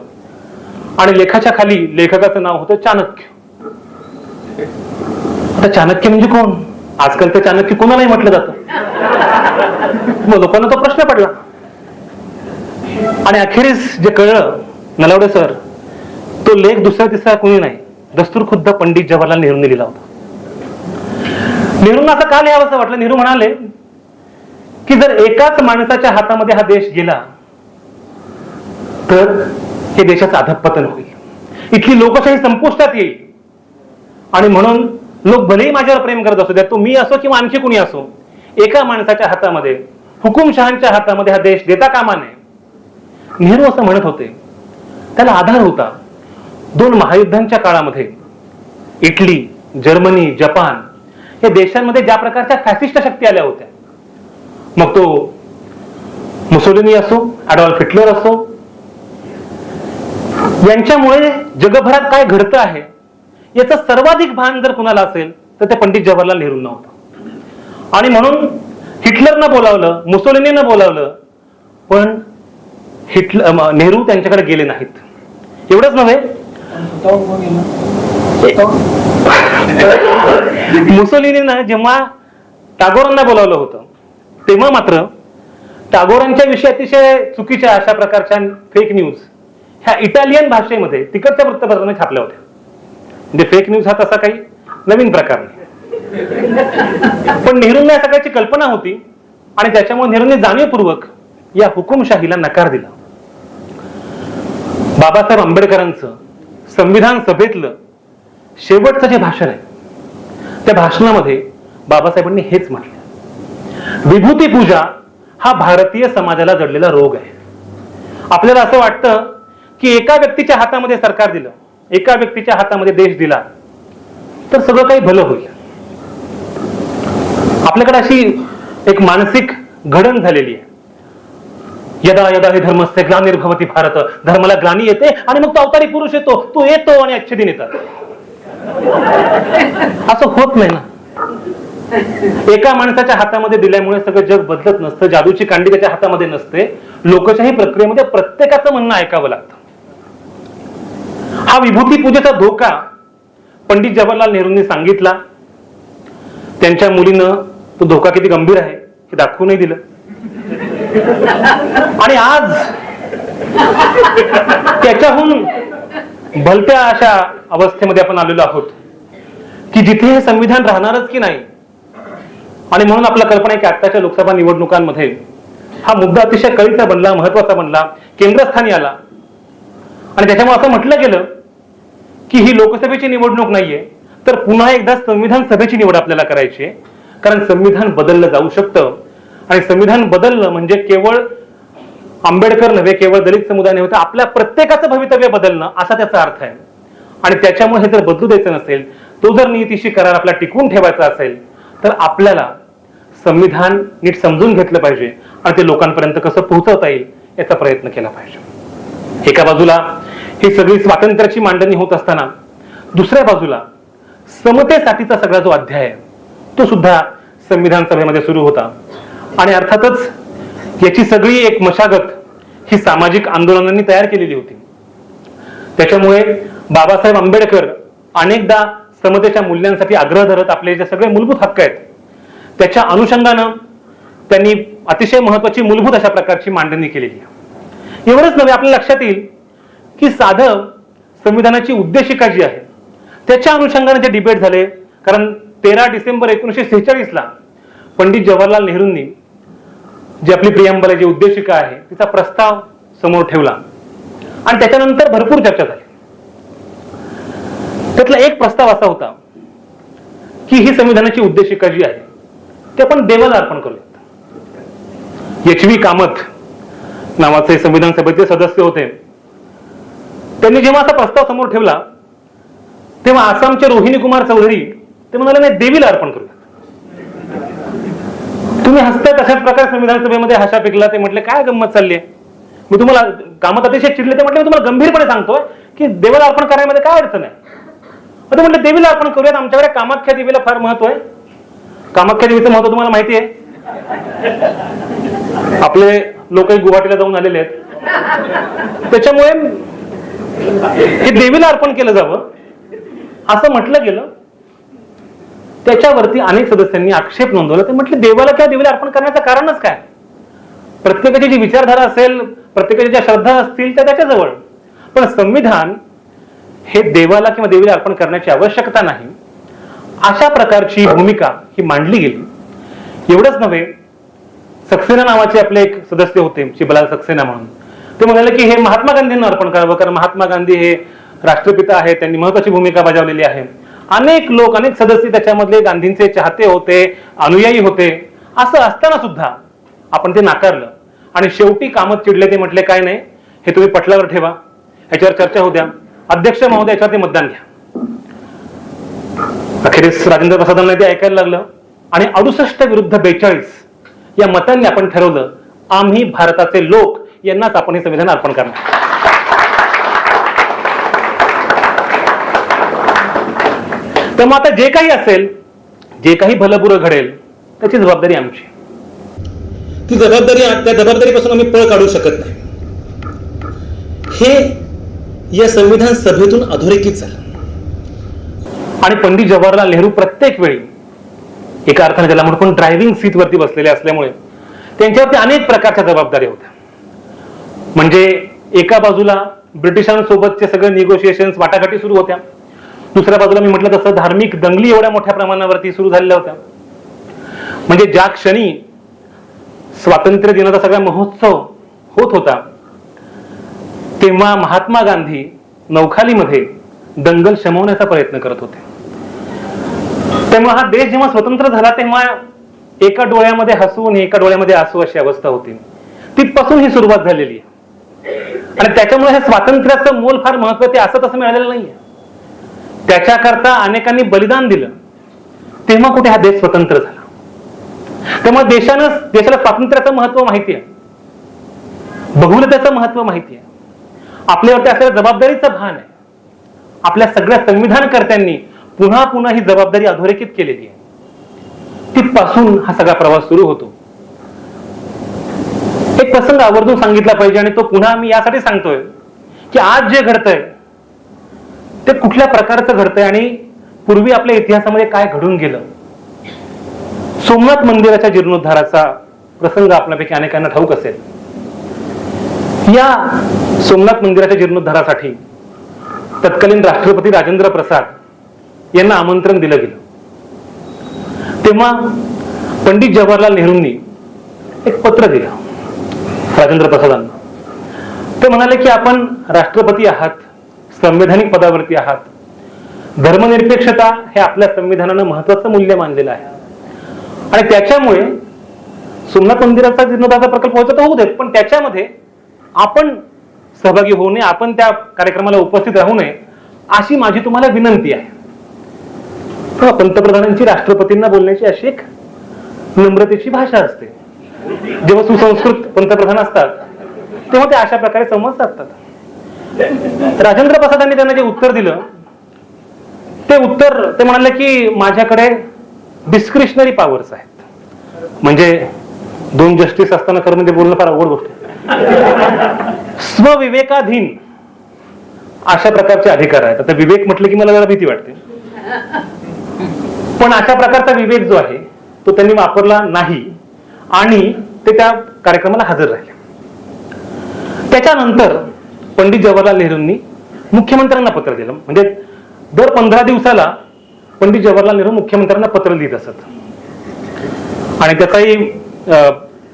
आणि लेखाच्या खाली लेखकाचं नाव होतं चाणक्य. आता चाणक्य म्हणजे कोण? आजकाल ते चाणक्य कोणालाही म्हटलं जातं. मग लोकांना तो प्रश्न पडला आणि अखेरीस जे कळलं, नलावडे सर, तो लेख दुसऱ्या तिसरा कोणी नाही, दस्तूर खुद्द पंडित जवाहरलाल नेहरूंनी लिहिला होता. नेहरूंना असं का लिहावं वाटलं? नेहरू म्हणाले की जर एकाच माणसाच्या हातामध्ये हा देश गेला तर हे देशाचं अधःपतन होईल, इथली लोकशाही संपुष्टात येईल. आणि म्हणून लोक भलेही माझ्यावर प्रेम करत असू द्या, तो मी असो किंवा आणखी कुणी असो, एका माणसाच्या हातामध्ये, हुकुमशहांच्या हातामध्ये हा देश देता कामा नये. नेहरू असं म्हणत होते. त्याला आधार होता 2 महायुद्धांच्या काळामध्ये इटली, जर्मनी, जपान या देशांमध्ये ज्या प्रकारच्या फॅसिस्ट शक्ती आल्या होत्या, मग तो मुसोलिनी असो, ॲडॉल्फ हिटलर असो, यांच्यामुळे जगभरात काय घडतं आहे याचं सर्वाधिक भान जर कुणाला असेल तर ते पंडित जवाहरलाल नेहरूंना होतं. आणि म्हणून हिटलरनं बोलावलं, मुसोलिनीनं बोलावलं, पण नेहरू त्यांच्याकडे गेले नाहीत. एवढंच नव्हे, मुसोलिनीनं जेव्हा टागोरांना बोलावलं होतं तेव्हा मात्र टागोरांच्या विषयी अतिशय चुकीच्या अशा प्रकारच्या फेक न्यूज ह्या इटालियन भाषेमध्ये तिकडच्या वृत्तपत्राने छापल्या होत्या. म्हणजे फेक न्यूज हा तसा काही नवीन प्रकार नाही, पण नेहरूंना या सगळ्याची कल्पना होती आणि त्याच्यामुळे नेहरूंनी जाणीवपूर्वक या हुकुमशाहीला नकार दिला. बाबासाहेब आंबेडकरांचं संविधान सभेतलं शेवटचं जे भाषण आहे त्या भाषणामध्ये बाबासाहेबांनी हेच म्हटलं, विभूती पूजा हा भारतीय समाजाला जडलेला रोग आहे. आपल्याला असं वाटतं की एका व्यक्तीच्या हातामध्ये सरकार दिलं, एका व्यक्तीच्या हातामध्ये देश दिला तर सगळं काही भलं होईल. आपल्याकडे अशी एक मानसिक घडण झालेली आहे, यदा यदा हि धर्मस्य ग्लानिर्भवति भारत, धर्माला ग्लानी येते आणि मग तो अवतारी पुरुष येतो, तो येतो आणि अच्छे दिन येतात. असं होत नाही ना. एका माणसाच्या हातामध्ये दिल्यामुळे सगळं जग बदलत नसतं, जादूची कांडी त्याच्या हातामध्ये नसते. लोकशाही प्रक्रियेमध्ये प्रत्येकाचं म्हणणं ऐकावं लागतं. हा विभूती पूजेचा धोका पंडित जवाहरलाल नेहरूंनी सांगितला. त्यांच्या मुलीनं तो धोका किती गंभीर आहे हे दाखवूनही दिलं. आणि आज त्याच्याहून भलत्या अशा अवस्थेमध्ये आपण आलेलो आहोत की जिथे हे संविधान राहणारच की नाही. आणि म्हणून आपला कल्पना आहे की आताच्या लोकसभा निवडणुकांमध्ये हा मुद्दा अतिशय कळीचा बनला, महत्वाचा बनला, केंद्रस्थानी आला. आणि त्याच्यामुळे असं म्हटलं गेलं की ही लोकसभेची निवडणूक नाहीये, तर पुन्हा एकदा संविधान सभेची निवड आपल्याला करायची आहे. कारण संविधान बदललं जाऊ शकतं आणि संविधान बदलणं म्हणजे केवळ आंबेडकर नव्हे, केवळ दलित समुदाय नव्हे, तर आपल्या प्रत्येकाचं भवितव्य बदलणं असा त्याचा अर्थ आहे. आणि त्याच्यामुळे हे जर बदलू द्यायचं नसेल, तो जर नियतीशी करार आपला टिकवून ठेवायचा असेल, तर आपल्याला संविधान नीट समजून घेतलं पाहिजे आणि ते लोकांपर्यंत कसं पोहोचवता येईल याचा प्रयत्न केला पाहिजे. एका बाजूला ही सगळी स्वातंत्र्याची मांडणी होत असताना दुसऱ्या बाजूला समतेसाठीचा सगळा जो अध्याय आहे तो सुद्धा संविधान सभेमध्ये सुरू होता. आणि अर्थातच याची सगळी एक मशागत ही सामाजिक आंदोलनांनी तयार केलेली होती. त्याच्यामुळे बाबासाहेब आंबेडकर अनेकदा समतेच्या मूल्यांसाठी आग्रह धरत आपले जे सगळे मूलभूत हक्क आहेत त्याच्या अनुषंगानं त्यांनी अतिशय महत्वाची मूलभूत अशा प्रकारची मांडणी केलेली आहे. एवढंच नव्हे, आपल्या लक्षात येईल की साधं संविधानाची उद्देशिका जी आहे त्याच्या अनुषंगाने जे डिबेट झाले. कारण 13 डिसेंबर 1946 ला पंडित जवाहरलाल नेहरूंनी जी आपली प्रियंबल जी उद्देशिका आहे तिचा प्रस्ताव समोर ठेवला आणि त्याच्यानंतर भरपूर चर्चा झाली. त्यातला एक प्रस्ताव असा होता की ही संविधानाची उद्देशिका जी आहे ते आपण देवाला अर्पण करूयात. एच.व्ही. कामत नावाचे संविधान सभेचे सदस्य होते. त्यांनी जेव्हा असा प्रस्ताव समोर ठेवला तेव्हा आसामचे रोहिणी कुमार चौधरी ते म्हणाले, नाही, देवीला अर्पण करूयात. तुम्ही हसताय तशाच प्रकारे संविधान सभेमध्ये हशा पिकला. ते म्हटले, काय गंमत चालली आहे. मी तुम्हाला कामत अतिशय चिडले. ते म्हटले, मी तुम्हाला गंभीरपणे सांगतोय की देवाला अर्पण करण्यामध्ये काय अडचण आहे. ते म्हटले, देवीला अर्पण करूयात. आमच्याकडे कामाख्या देवीला फार महत्व आहे. कामाख्या देवीचं महत्व तुम्हाला माहिती आहे. आपले लोकही गुवाहाटीला जाऊन आलेले आहेत. त्याच्यामुळे हे देवीला अर्पण केलं जावं असं म्हटलं गेलं. त्याच्यावरती अनेक सदस्यांनी आक्षेप नोंदवला. ते म्हटले, देवाला किंवा देवीला अर्पण करण्याचं कारणच काय. प्रत्येकाची जी विचारधारा असेल, प्रत्येकाच्या ज्या श्रद्धा असतील त्या त्याच्याजवळ, पण संविधान हे देवाला किंवा देवीला अर्पण करण्याची आवश्यकता नाही अशा प्रकारची भूमिका ही मांडली गेली. एवढंच नव्हे, सक्सेना नावाचे आपले एक सदस्य होते, शिवलाल सक्सेना म्हणून. ते म्हणाले की हे महात्मा गांधींना अर्पण करावं, कारण महात्मा गांधी हे राष्ट्रपिता आहेत, त्यांनी महत्वाची भूमिका बजावलेली आहे. अनेक लोक, अनेक सदस्य त्याच्यामधले गांधींचे चाहते होते, अनुयायी होते. असं असताना सुद्धा आपण ते नाकारलं आणि शेवटी कामत चिडले. ते म्हटले, काय नाही, हे तुम्ही पटलावर ठेवा, ह्याच्यावर चर्चा होऊ द्या, अध्यक्ष महोदय याच्यावरती मतदान घ्या. अखेरीस राजेंद्र प्रसादांना ते ऐकायला लागलं आणि 68 विरुद्ध 42 या मतांनी आपण ठरवलं, आम्ही भारताचे लोक यांनाच आपण हे संविधान अर्पण करणार. तर मग आता जे काही असेल, जे काही भलबुरं घडेल त्याची जबाबदारी आमची. ती जबाबदारी, त्या जबाबदारीपासून आम्ही पळ काढू शकत नाही. हे या संविधान सभेतून अधोरेखित झालं. आणि पंडित जवाहरलाल नेहरू प्रत्येक वेळी एका अर्थाने त्याला म्हणून पण ड्रायव्हिंग सीट वरती बसलेले असल्यामुळे त्यांच्यावरती अनेक प्रकारच्या जबाबदाऱ्या होत्या. म्हणजे एका बाजूला ब्रिटिशांसोबतचे सगळे निगोशिएशन्स, वाटाघाटी सुरू होत्या. दुसऱ्या बाजूला मी म्हटलं तसं धार्मिक दंगली एवढ्या मोठ्या प्रमाणावरती सुरू झालेल्या होत्या. म्हणजे ज्या क्षणी स्वातंत्र्य दिनाचा सगळा महोत्सव होत होता तेव्हा महात्मा गांधी नौखालीमध्ये दंगल शमवण्याचा प्रयत्न करत होते. तेव्हा हा देश जेव्हा स्वतंत्र झाला तेव्हा एका डोळ्यामध्ये हसू आणि एका डोळ्यामध्ये आसू अशी अवस्था होती. तिथपासून ही सुरुवात झालेली आहे. आणि त्याच्यामुळे हे स्वातंत्र्याचं मोल फार महत्वाचं आहे असं तसं मिळालेलं नाहीये. त्याच्याकरता अनेकांनी बलिदान दिलं तेव्हा कुठे हा देश स्वतंत्र झाला. त्यामुळे देशाला स्वातंत्र्याचं महत्व माहिती आहे, बहुलतेचं महत्व माहिती आहे, आपल्यावरती असलेल्या जबाबदारीचं भान आहे. आपल्या सगळ्या संविधानकर्त्यांनी पुन्हा पुन्हा ही जबाबदारी अधोरेखित केलेली आहे. तिथपासून हा सगळा प्रवास सुरू होतो. एक प्रसंग आवर्जून सांगितला पाहिजे आणि तो पुन्हा मी यासाठी सांगतोय की आज जे घडतंय ते कुठल्या प्रकारचं घडतंय आणि पूर्वी आपल्या इतिहासामध्ये काय घडून गेलं. सोमनाथ मंदिराच्या जीर्णोद्धाराचा प्रसंग आपल्यापैकी अनेकांना ठाऊक असेल. या सोमनाथ मंदिराच्या जीर्णोद्धारासाठी तत्कालीन राष्ट्रपती राजेंद्र प्रसाद यांना आमंत्रण दिलं गेलं. तेव्हा पंडित जवाहरलाल नेहरूंनी एक पत्र दिलं राजेंद्र प्रसादांना. ते म्हणाले की आपण राष्ट्रपती आहात, संवैधानिक पदावरती आहात, धर्मनिरपेक्षता हे आपल्या संविधानानं महत्वाचं मूल्य मानलेलं आहे आणि त्याच्यामुळे सोमनाथ मंदिराचा जीर्णोद्धाराचा प्रकल्प व्हायचा तर होऊ देत, पण त्याच्यामध्ये आपण सहभागी होऊ नये, आपण त्या कार्यक्रमाला उपस्थित राहू नये अशी माझी तुम्हाला विनंती आहे. पंतप्रधानांची राष्ट्रपतींना बोलण्याची अशी एक नम्रतेची भाषा असते. जेव्हा सुसंस्कृत पंतप्रधान असतात तेव्हा ते अशा प्रकारे संवाद साधतात. राजेंद्र प्रसादांनी त्यांना जे उत्तर दिलं ते उत्तर ते म्हणाले की माझ्याकडे डिस्क्रिशनरी पॉवर्स आहेत. म्हणजे दोन जस्टिस असताना खरं म्हणजे बोलणं फार अवघड गोष्ट आहे. स्वविवेकाधीन अशा प्रकारचे अधिकार आहेत. आता विवेक म्हटलं की मला जरा भीती वाटते, पण अशा प्रकारचा विवेक जो आहे तो त्यांनी वापरला नाही आणि ते त्या कार्यक्रमाला हजर राहिले. त्याच्यानंतर पंडित जवाहरलाल नेहरूंनी मुख्यमंत्र्यांना पत्र दिलं. म्हणजे दर 15 दिवसाला पंडित जवाहरलाल नेहरू मुख्यमंत्र्यांना पत्र लिहित असत आणि त्याचाही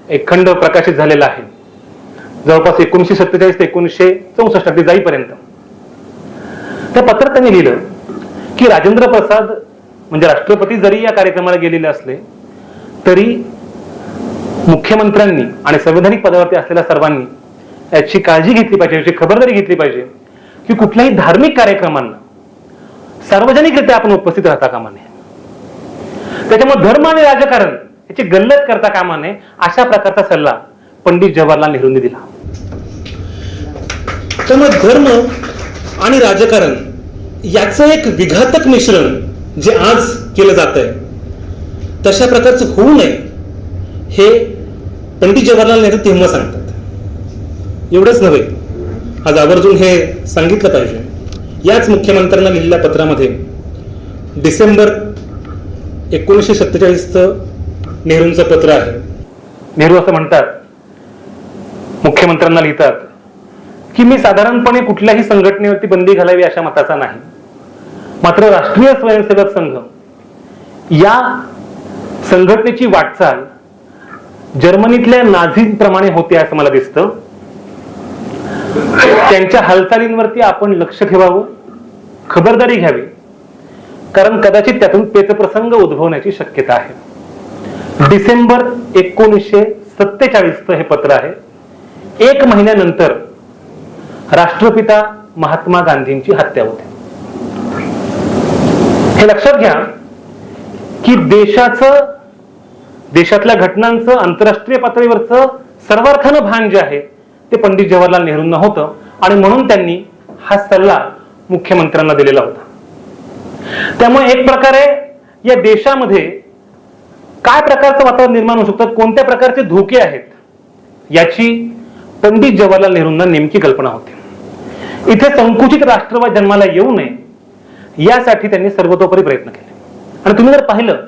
एक खंड प्रकाशित झालेला आहे जवळपास 1947 ते 1964 अगदी जाईपर्यंत. त्या पत्रात त्यांनी लिहिलं की राजेंद्र प्रसाद म्हणजे राष्ट्रपती जरी या कार्यक्रमाला गेलेले असले तरी मुख्यमंत्र्यांनी आणि संवैधानिक पदावरती असलेल्या सर्वांनी याची काळजी घेतली पाहिजे, याची खबरदारी घेतली पाहिजे की कुठल्याही धार्मिक कार्यक्रमांना सार्वजनिकरित्या आपण उपस्थित राहता कामा नये. त्याच्यामुळे धर्म आणि राजकारण याची गल्लत करता कामा नये अशा प्रकारचा सल्ला पंडित जवाहरलाल नेहरूंनी दिला. त्यामुळे धर्म आणि राजकारण याचं एक विघातक मिश्रण जे आज केलं जात आहे तशा प्रकारचं होऊ नये हे पंडित जवाहरलाल नेहरू तेव्हा सांगतात. एवढंच नव्हे, आज आवर्जून हे सांगितलं पाहिजे. याच मुख्यमंत्र्यांना लिहिलेल्या पत्रामध्ये डिसेंबर 1947 नेहरूंचं पत्र आहे. नेहरू असं म्हणतात, मुख्यमंत्र्यांना लिहितात की मी साधारणपणे कुठल्याही संघटनेवरती बंदी घालावी अशा मताचा नाही, मात्र राष्ट्रीय स्वयंसेवक संघ या संघटनेची वाटचाल जर्मनीतल्या नाझींप्रमाणे होते असं मला दिसतं. त्यांच्या हालचालींवरती आपण लक्ष ठेवावं, खबरदारी घ्यावी, कारण कदाचित त्यातून पेचप्रसंग उद्भवण्याची शक्यता आहे. डिसेंबर 1947 हे पत्र आहे. 1 महिन्यानंतर राष्ट्रपिता महात्मा गांधींची हत्या होते. हे लक्षात घ्या की देशातल्या घटनांचं आंतरराष्ट्रीय पातळीवरचं सर्वार्थानं भान जे आहे ते पंडित जवाहरलाल नेहरूंना होतं आणि म्हणून त्यांनी हा सल्ला मुख्यमंत्र्यांना दिलेला होता. त्यामुळे एक प्रकारे या देशामध्ये काय प्रकारचं वातावरण निर्माण होऊ शकतं, कोणत्या प्रकारचे धोके आहेत, याची पंडित जवाहरलाल नेहरूंना नेमकी कल्पना होती. इथे संकुचित राष्ट्रवाद जन्माला येऊ नये यासाठी त्यांनी सर्वतोपरी प्रयत्न केले. आणि तुम्ही जर पाहिलं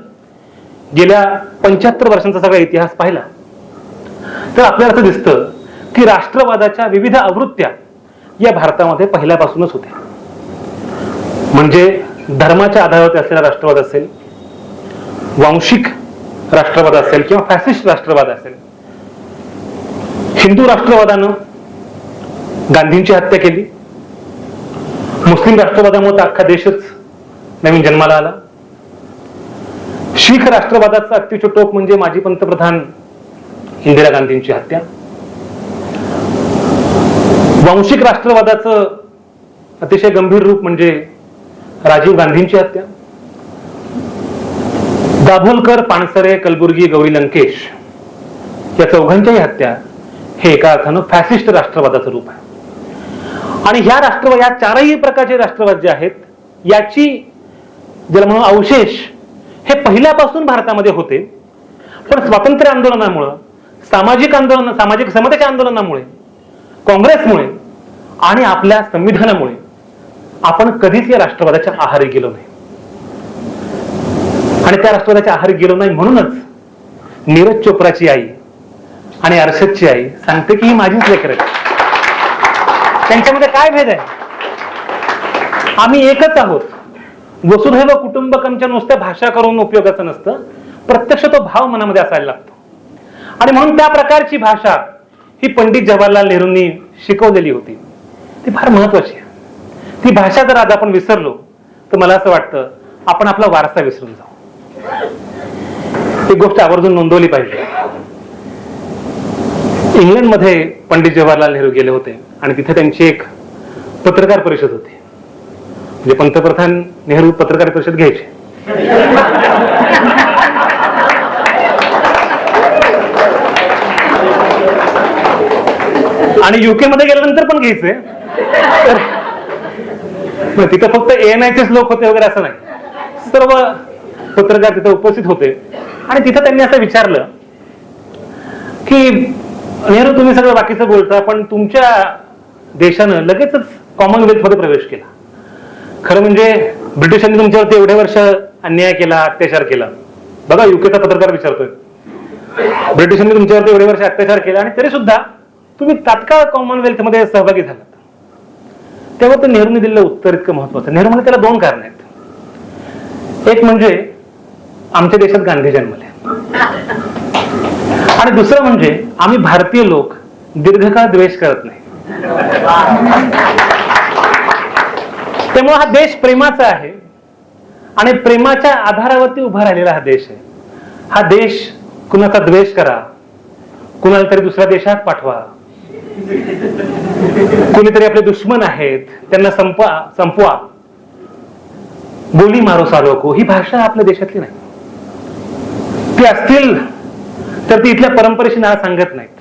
गेल्या 75 वर्षांचा सगळा इतिहास पाहिला तर आपल्याला असं दिसतं की राष्ट्रवादाच्या विविध आवृत्त्या या भारतामध्ये पहिल्यापासूनच होत्या. म्हणजे धर्माच्या आधारावर असलेला राष्ट्रवाद असेल, वांशिक राष्ट्रवाद असेल किंवा फॅसिस्ट राष्ट्रवाद असेल. हिंदू राष्ट्रवादानं गांधींची हत्या केली. मुस्लिम राष्ट्रवादामुळे अख्खा देशच नवीन जन्माला आला. शीख राष्ट्रवादाचा अत्युच्च टोक म्हणजे माजी पंतप्रधान इंदिरा गांधींची हत्या. वांशिक राष्ट्रवादाचं अतिशय गंभीर रूप म्हणजे राजीव गांधींची हत्या. दाभोलकर, पानसरे, कलबुर्गी, गौरी लंकेश या चौघांच्याही हत्या हे एका अर्थानं फॅसिस्ट राष्ट्रवादाचं रूप आहे. आणि ह्या राष्ट्रवाद, या चारही प्रकारचे राष्ट्रवाद जे आहेत याची ज्याला म्हणून अवशेष हे पहिल्यापासून भारतामध्ये होते. पण स्वातंत्र्य आंदोलनामुळे, सामाजिक समतेच्या आंदोलनामुळे, काँग्रेसमुळे आणि आपल्या संविधानामुळे आपण कधीच या राष्ट्रवादाच्या आहारी गेलो नाही. आणि त्या राष्ट्रवादाच्या आहारी गेलो नाही म्हणूनच नीरज चोप्राची आई आणि अर्शदची आई सांगते की ही माझीच लेकरं आहे. त्यांच्यामध्ये काय भेद आहे? आम्ही एकच आहोत. वसुधैव कुटुंबकमच्या नुसत्या भाषा करून उपयोगाचं नसतं, प्रत्यक्ष तो भाव मनामध्ये असायला लागतो. आणि म्हणून त्या प्रकारची भाषा ही पंडित जवाहरलाल नेहरूंनी शिकवलेली होती. ती फार महत्वाची आहे. ती भाषा जर आज आपण विसरलो तर मला असं वाटतं आपण आपला वारसा विसरून जाऊ. एक गोष्ट आवर्जून नोंदवली पाहिजे. इंग्लंडमध्ये पंडित जवाहरलाल नेहरू गेले होते आणि तिथे त्यांची एक पत्रकार परिषद होती. म्हणजे पंतप्रधान नेहरू पत्रकार परिषद घ्यायचे. आणि युके मध्ये गेल्यानंतर पण घ्यायचे. तिथं फक्त ANIचेच लोक होते वगैरे असं नाही, सर्व पत्रकार तिथे उपस्थित होते. आणि तिथं त्यांनी असं विचारलं की नेहरू, तुम्ही सगळं बाकीचं बोलता पण तुमच्या देशानं लगेचच कॉमनवेल्थ मध्ये प्रवेश केला. खरं म्हणजे ब्रिटिशांनी तुमच्यावरती एवढे वर्ष अन्याय केला, अत्याचार केला. बघा, युकेचा पत्रकार विचारतोय, ब्रिटिशांनी तुमच्यावरती एवढे वर्ष अत्याचार केला आणि तरी सुद्धा तुम्ही तात्काळ कॉमनवेल्थ मध्ये सहभागी झालात. तेव्हा तर नेहरूंनी दिलेलं उत्तर इतकं महत्वाचं. नेहरू म्हणजे त्याला दोन कारण आहेत. एक म्हणजे आमच्या देशात गांधी जन्मले आणि दुसरं म्हणजे आम्ही भारतीय लोक दीर्घकाळ द्वेष करत नाही. त्यामुळे हा देश प्रेमाचा आहे आणि प्रेमाच्या आधारावरती उभा राहिलेला हा देश आहे. हा देश कुणाचा द्वेष करा, कुणाला तरी दुसऱ्या देशात पाठवा, कोणीतरी आपले दुश्मन आहेत त्यांना संपवा, गोली मारो सारो को, ही भाषा आपल्या देशातली नाही. ती असतील तर ती इथल्या परंपरेशी नाळ सांगत नाहीत.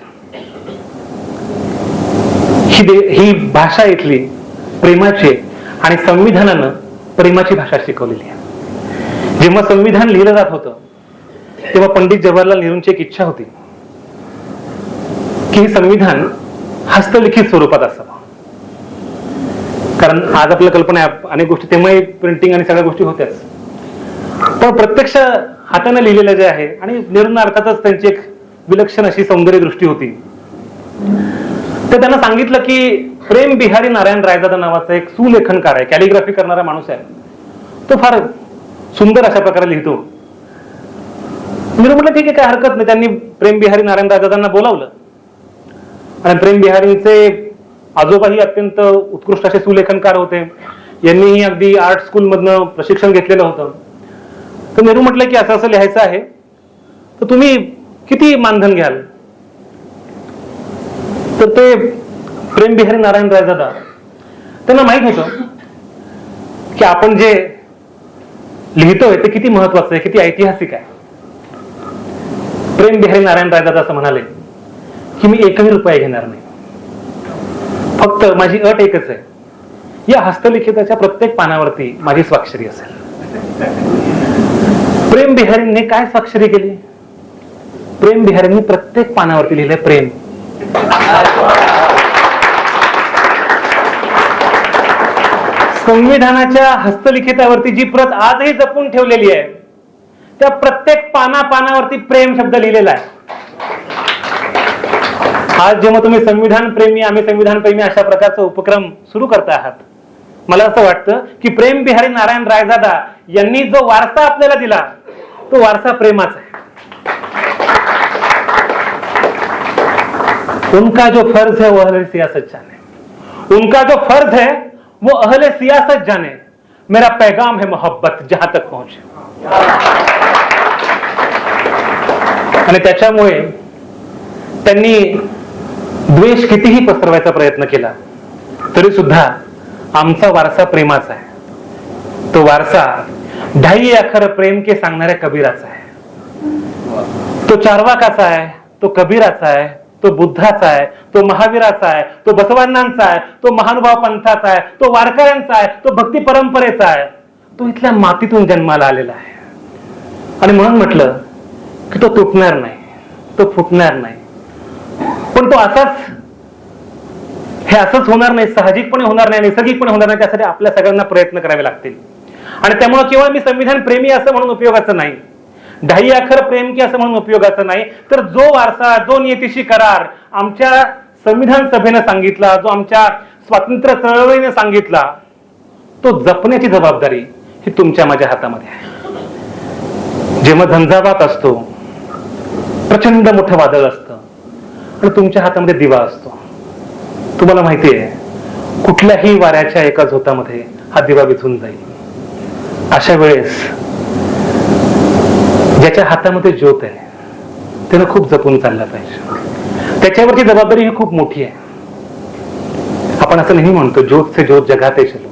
ही भाषा इथली प्रेमाची आणि संविधानानं प्रेमाची भाषा शिकवलेली आहे. जेव्हा संविधान लिहिलं जात होतं तेव्हा पंडित जवाहरलाल नेहरूंची एक इच्छा होती की हे संविधान हस्तलिखित स्वरूपात असावं. कारण आज आपल्या कल्पना आहे, अनेक गोष्टी तेव्हाही प्रिंटिंग आणि सगळ्या गोष्टी होत्याच, पण प्रत्यक्ष हाताने लिहिलेलं जे आहे. आणि नेहरूंना अर्थातच त्यांची एक विलक्षण अशी सौंदर्य दृष्टी होती. तर त्यांना सांगितलं की प्रेम बिहारी नारायण रायजादा नावाचा एक सुलेखनकार आहे, कॅलिग्राफी करणारा माणूस आहे, तो फार सुंदर अशा प्रकारे लिहितो. नेहरू म्हटलं ठीक आहे, काय हरकत नाही. त्यांनी प्रेम बिहारी नारायण रायजादांना बोलावलं आणि प्रेम बिहारींचे आजोबाही अत्यंत उत्कृष्ट असे सुलेखनकार होते. यांनीही अगदी आर्ट स्कूल मधनं प्रशिक्षण घेतलेलं होतं. तर नेहरू म्हटलं की असं असं लिहायचं आहे, तर तुम्ही किती मानधन घ्याल? तर ते प्रेम बिहारी नारायण रायजादा त्यांना माहित होतं की आपण जे लिहितोय ते किती महत्वाचं आहे, किती ऐतिहासिक आहे. प्रेम बिहारी नारायण रायजादा असं म्हणाले की मी एकही रुपया घेणार नाही, फक्त माझी अट एकच आहे, या हस्तलिखिताच्या प्रत्येक पानावरती माझी स्वाक्षरी असेल. प्रेम बिहारींनी काय स्वाक्षरी केली? प्रेम बिहारींनी प्रत्येक पानावरती लिहिले प्रेम. संविधानाच्या हस्तलिखितावरती जी प्रत आजही जपून ठेवलेली आहे त्या प्रत्येक पानावरती प्रेम शब्द लिहिलेला आहे. आज जेव्हा तुम्ही संविधान प्रेमी, आम्ही संविधान प्रेमी अशा प्रकारचा उपक्रम सुरू करता आहात, मला असं वाटतं की प्रेम बिहारी नारायण रायजादा यांनी जो वारसा आपल्याला दिला तो वारसा प्रेमाचा आहे. उनका जो फर्ज है वो अहले सियासत जाने, उनका जो फर्ज है वो अहले सियासत जाने, मेरा पैगाम है मोहब्बत जहां तक पहुंचे. आणि त्याच्यामुळे त्यांनी द्वेष कितीही पसरवायचा प्रयत्न केला तरी सुद्धा आमचा वारसा प्रेमाचा आहे. तो वारसा ढाई अखर प्रेम के सांगणाऱ्या कबीराचा आहे. तो चार्वाकाचा आहे, तो कबीराचा आहे, तो बुद्धाचा आहे, तो महावीराचा आहे, तो बसवांनांचा आहे, तो महानुभाव पंथाचा आहे, तो वारकऱ्यांचा आहे, तो भक्ती परंपरेचा आहे. तो इथल्या मातीतून जन्माला आलेला आहे. आणि म्हणून म्हटलं की तो तुटणार नाही, तो फुटणार नाही. पण तो हे असंच होणार नाही, साहजिकपणे होणार नाही, नैसर्गिकपणे होणार नाही. त्यासाठी आपल्या सगळ्यांना प्रयत्न करावे लागतील. आणि त्यामुळे केवळ मी संविधान प्रेमी असं म्हणून उपयोगाचं नाही, ढाई अखर प्रेम की असं म्हणून उपयोगाचं नाही, तर जो वारसा, जो नियतीशी करार आमच्या संविधान सभेनं सांगितला, जो आमच्या स्वातंत्र्य चळवळीने सांगितला, तो जपण्याची जबाबदारी ही तुमच्या माझ्या हातामध्ये आहे. जेव्हा झंझावात असतो, प्रचंड मोठं वादळ असतं आणि तुमच्या हातामध्ये दिवा असतो, तुम्हाला माहिती आहे कुठल्याही वाऱ्याच्या एका झोतामध्ये हा दिवा विझून जाईल. अशा वेळेस ज्याच्या हातामध्ये ज्योत आहे त्यानं खूप जपून चालला पाहिजे. त्याच्यावरची जबाबदारी ही खूप मोठी आहे. आपण असं नेहमी म्हणतो ज्योत से ज्योत जगाते चलो.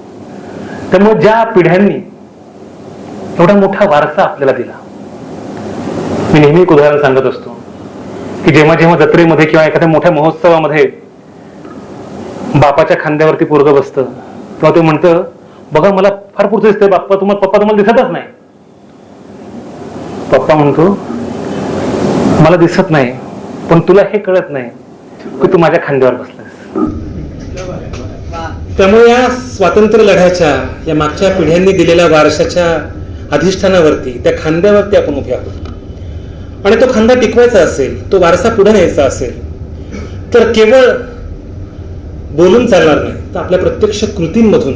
त्यामुळे ज्या पिढ्यांनी एवढा मोठा वारसा आपल्याला दिला, मी नेहमी एक उदाहरण सांगत असतो की जेव्हा जेव्हा जत्रेमध्ये किंवा एखाद्या मोठ्या महोत्सवामध्ये बापाच्या खांद्यावरती पोरगं बसतं तेव्हा ते म्हणतं, बघा मला फार पुढचं दिसतंय पप्पा तुम्हाला दिसतच नाही. पप्पा म्हणतो, मला दिसत नाही पण तुला हे कळत नाही की तू माझ्या खांद्यावर बसलास. त्यामुळे या स्वातंत्र्य लढ्याच्या या मागच्या पिढ्यांनी दिलेल्या वारशाच्या अधिष्ठानावरती, त्या खांद्यावरती आपण उभे आहोत. आणि तो खांदा टिकवायचा असेल, तो वारसा पुढे न्यायचा असेल तर केवळ बोलून चालणार नाही, तर आपल्या प्रत्यक्ष कृतींमधून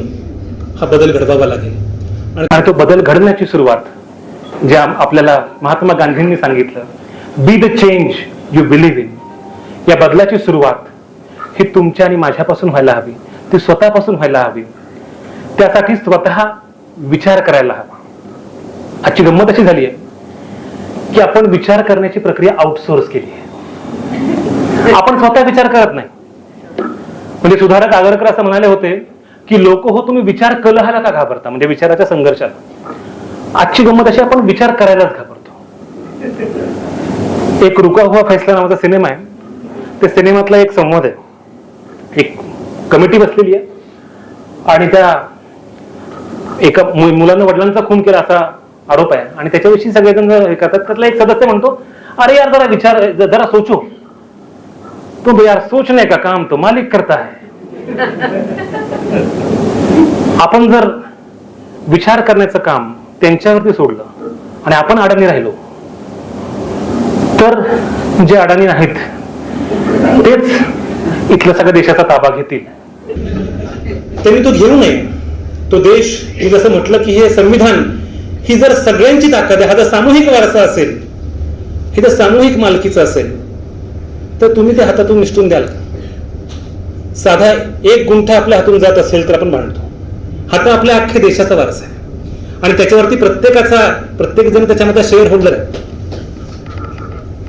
हा बदल घडवावा लागेल. आणि तो बदल घडण्याची सुरुवात जे आपल्याला महात्मा गांधींनी सांगितलं, be the change you believe in, या बदलाची सुरुवात ही तुमच्या आणि माझ्यापासून व्हायला हवी, ती स्वतःपासून व्हायला हवी. त्यासाठी स्वतः विचार करायला हवा. आजची गंमत अशी झाली आहे की आपण विचार करण्याची प्रक्रिया आउटसोर्स केली आहे. आपण स्वतः विचार करत नाही. म्हणजे सुधारक आगरकर असं म्हणाले होते की लोक हो तुम्ही विचार कलहाला का घाबरता, म्हणजे विचाराच्या संघर्षाला. आजची गंमत अशी आपण विचार करायलाच घाबरतो. एक रुका हुआ फैसला नावाचा सिनेमा आहे, त्या सिनेमातला एक संवाद आहे. एक कमिटी बसलेली आहे आणि त्या एका मुलानं वडिलांचा खून केला असा आरोप आहे आणि त्याच्याविषयी सगळेजण हे करतात. त्यातला एक सदस्य म्हणतो, अरे यार जरा विचार, जरा सोचो. तो यार सोचने का काम तो मालिक करता है. आपण जर विचार करण्याचं काम त्यांच्यावरती सोडलं आणि आपण अडाणी राहिलो तर जे अडाणी नाहीत तेच इथलं सगळ्या देशाचा ताबा घेतील. त्यांनी तो घेऊ नये. तो देश, मी जसं म्हटलं की हे संविधान ही जर सगळ्यांची ताकद आहे, हा जर सामूहिक वारसा असेल, हे जर सामूहिक मालकीचं असेल तर तुम्ही ते हातातून निसटून द्याल का? साधा एक गुंठा आपल्या हातून जात असेल तर आपण बांधतो. हा तर आपल्या अख्ख्या देशाचा वारसा आहे आणि त्याच्यावरती प्रत्येक जण त्याच्यामध्ये शेअर होल्डर आहे.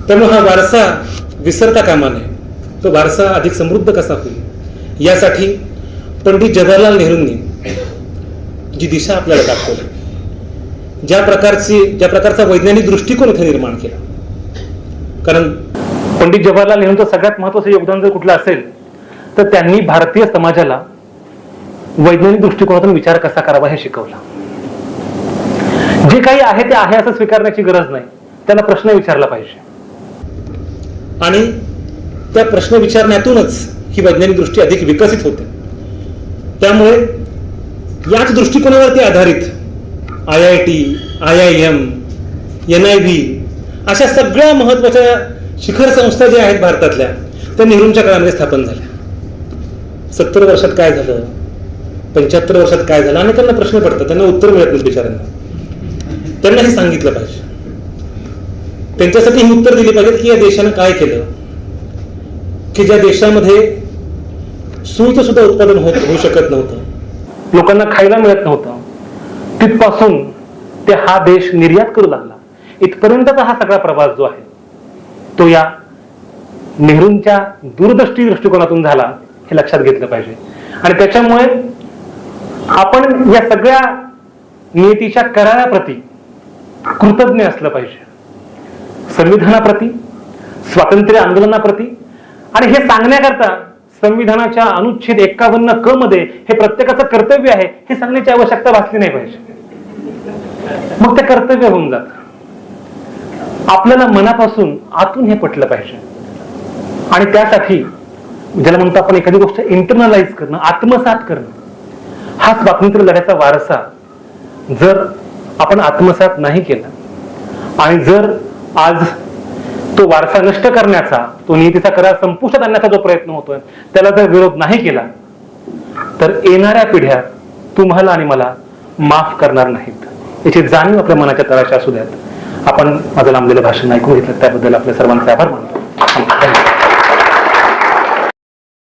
त्यामुळे हा वारसा विसरता कामा नये. तो वारसा अधिक समृद्ध कसा होईल यासाठी पंडित जवाहरलाल नेहरूंनी जी दिशा आपल्याला दाखवली, ज्या प्रकारचा वैज्ञानिक दृष्टिकोन इथे निर्माण केला. कारण पंडित जवाहरलाल नेहरूंचं सगळ्यात महत्वाचं योगदान जर कुठलं असेल तर त्यांनी भारतीय समाजाला वैज्ञानिक दृष्टिकोनातून विचार कसा करावा हे शिकवलं. जे काही आहे ते आहे असं स्वीकारण्याची गरज नाही, त्यांना प्रश्न विचारला पाहिजे. आणि त्या प्रश्न विचारण्यातूनच ही वैज्ञानिक दृष्टी अधिक विकसित होते. त्यामुळे याच दृष्टिकोनावरती आधारित IIT, IIM, NIV अशा सगळ्या महत्वाच्या शिखर संस्था ज्या आहेत भारतातल्या, त्या नेहरूंच्या काळामध्ये स्थापन झाल्या. 70 वर्षात काय झालं, 75 वर्षात काय झालं, आणि त्यांना प्रश्न पडतात, त्यांना उत्तर मिळत नाही बिचाऱ्यांना. त्यांना हे सांगितलं पाहिजे, त्यांच्यासाठी ही उत्तर दिली पाहिजेत की या देशानं काय केलं की ज्या देशामध्ये सुईचं सुद्धा उत्पादन होऊ शकत नव्हतं, लोकांना खायला मिळत नव्हतं, तिथपासून ते हा देश निर्यात करू लागला. इथपर्यंतचा हा सगळा प्रवास जो आहे तो या नेहरूंच्या दूरदृष्टी दृष्टिकोनातून झाला, हे लक्षात घेतलं पाहिजे. आणि त्याच्यामुळे आपण या सगळ्या नियतीच्या कराराप्रती कृतज्ञ असलं पाहिजे, संविधानाप्रती, स्वातंत्र्य आंदोलनाप्रती. आणि हे सांगण्याकरता संविधानाच्या अनुच्छेद 51 क मध्ये हे प्रत्येकाचं कर्तव्य आहे हे सांगण्याची आवश्यकता भासली नाही पाहिजे. मग ते कर्तव्य होऊन जात. आपल्याला मनापासून आतून हे पटलं पाहिजे. आणि त्यासाठी ज्याला म्हणतो आपण एखादी गोष्ट इंटरनलाइज करणं, आत्मसात करणं, हा स्वातंत्र्य लढ्याचा वारसा जर आपण आत्मसात नाही केला आणि जर आज तो वारसा नष्ट करण्याचा, तो नियतीचा करार संपुष्टात आणण्याचा जो प्रयत्न होतोय त्याला जर विरोध नाही केला तर येणाऱ्या पिढ्या तुम्हाला आणि मला माफ करणार नाहीत, याची जाणीव आपल्या मनाच्या तळाशी असू द्यात. आपण माझं लांबलेलं भाषण ऐकून घेतलं त्याबद्दल आपल्या सर्वांचे आभार मानतो.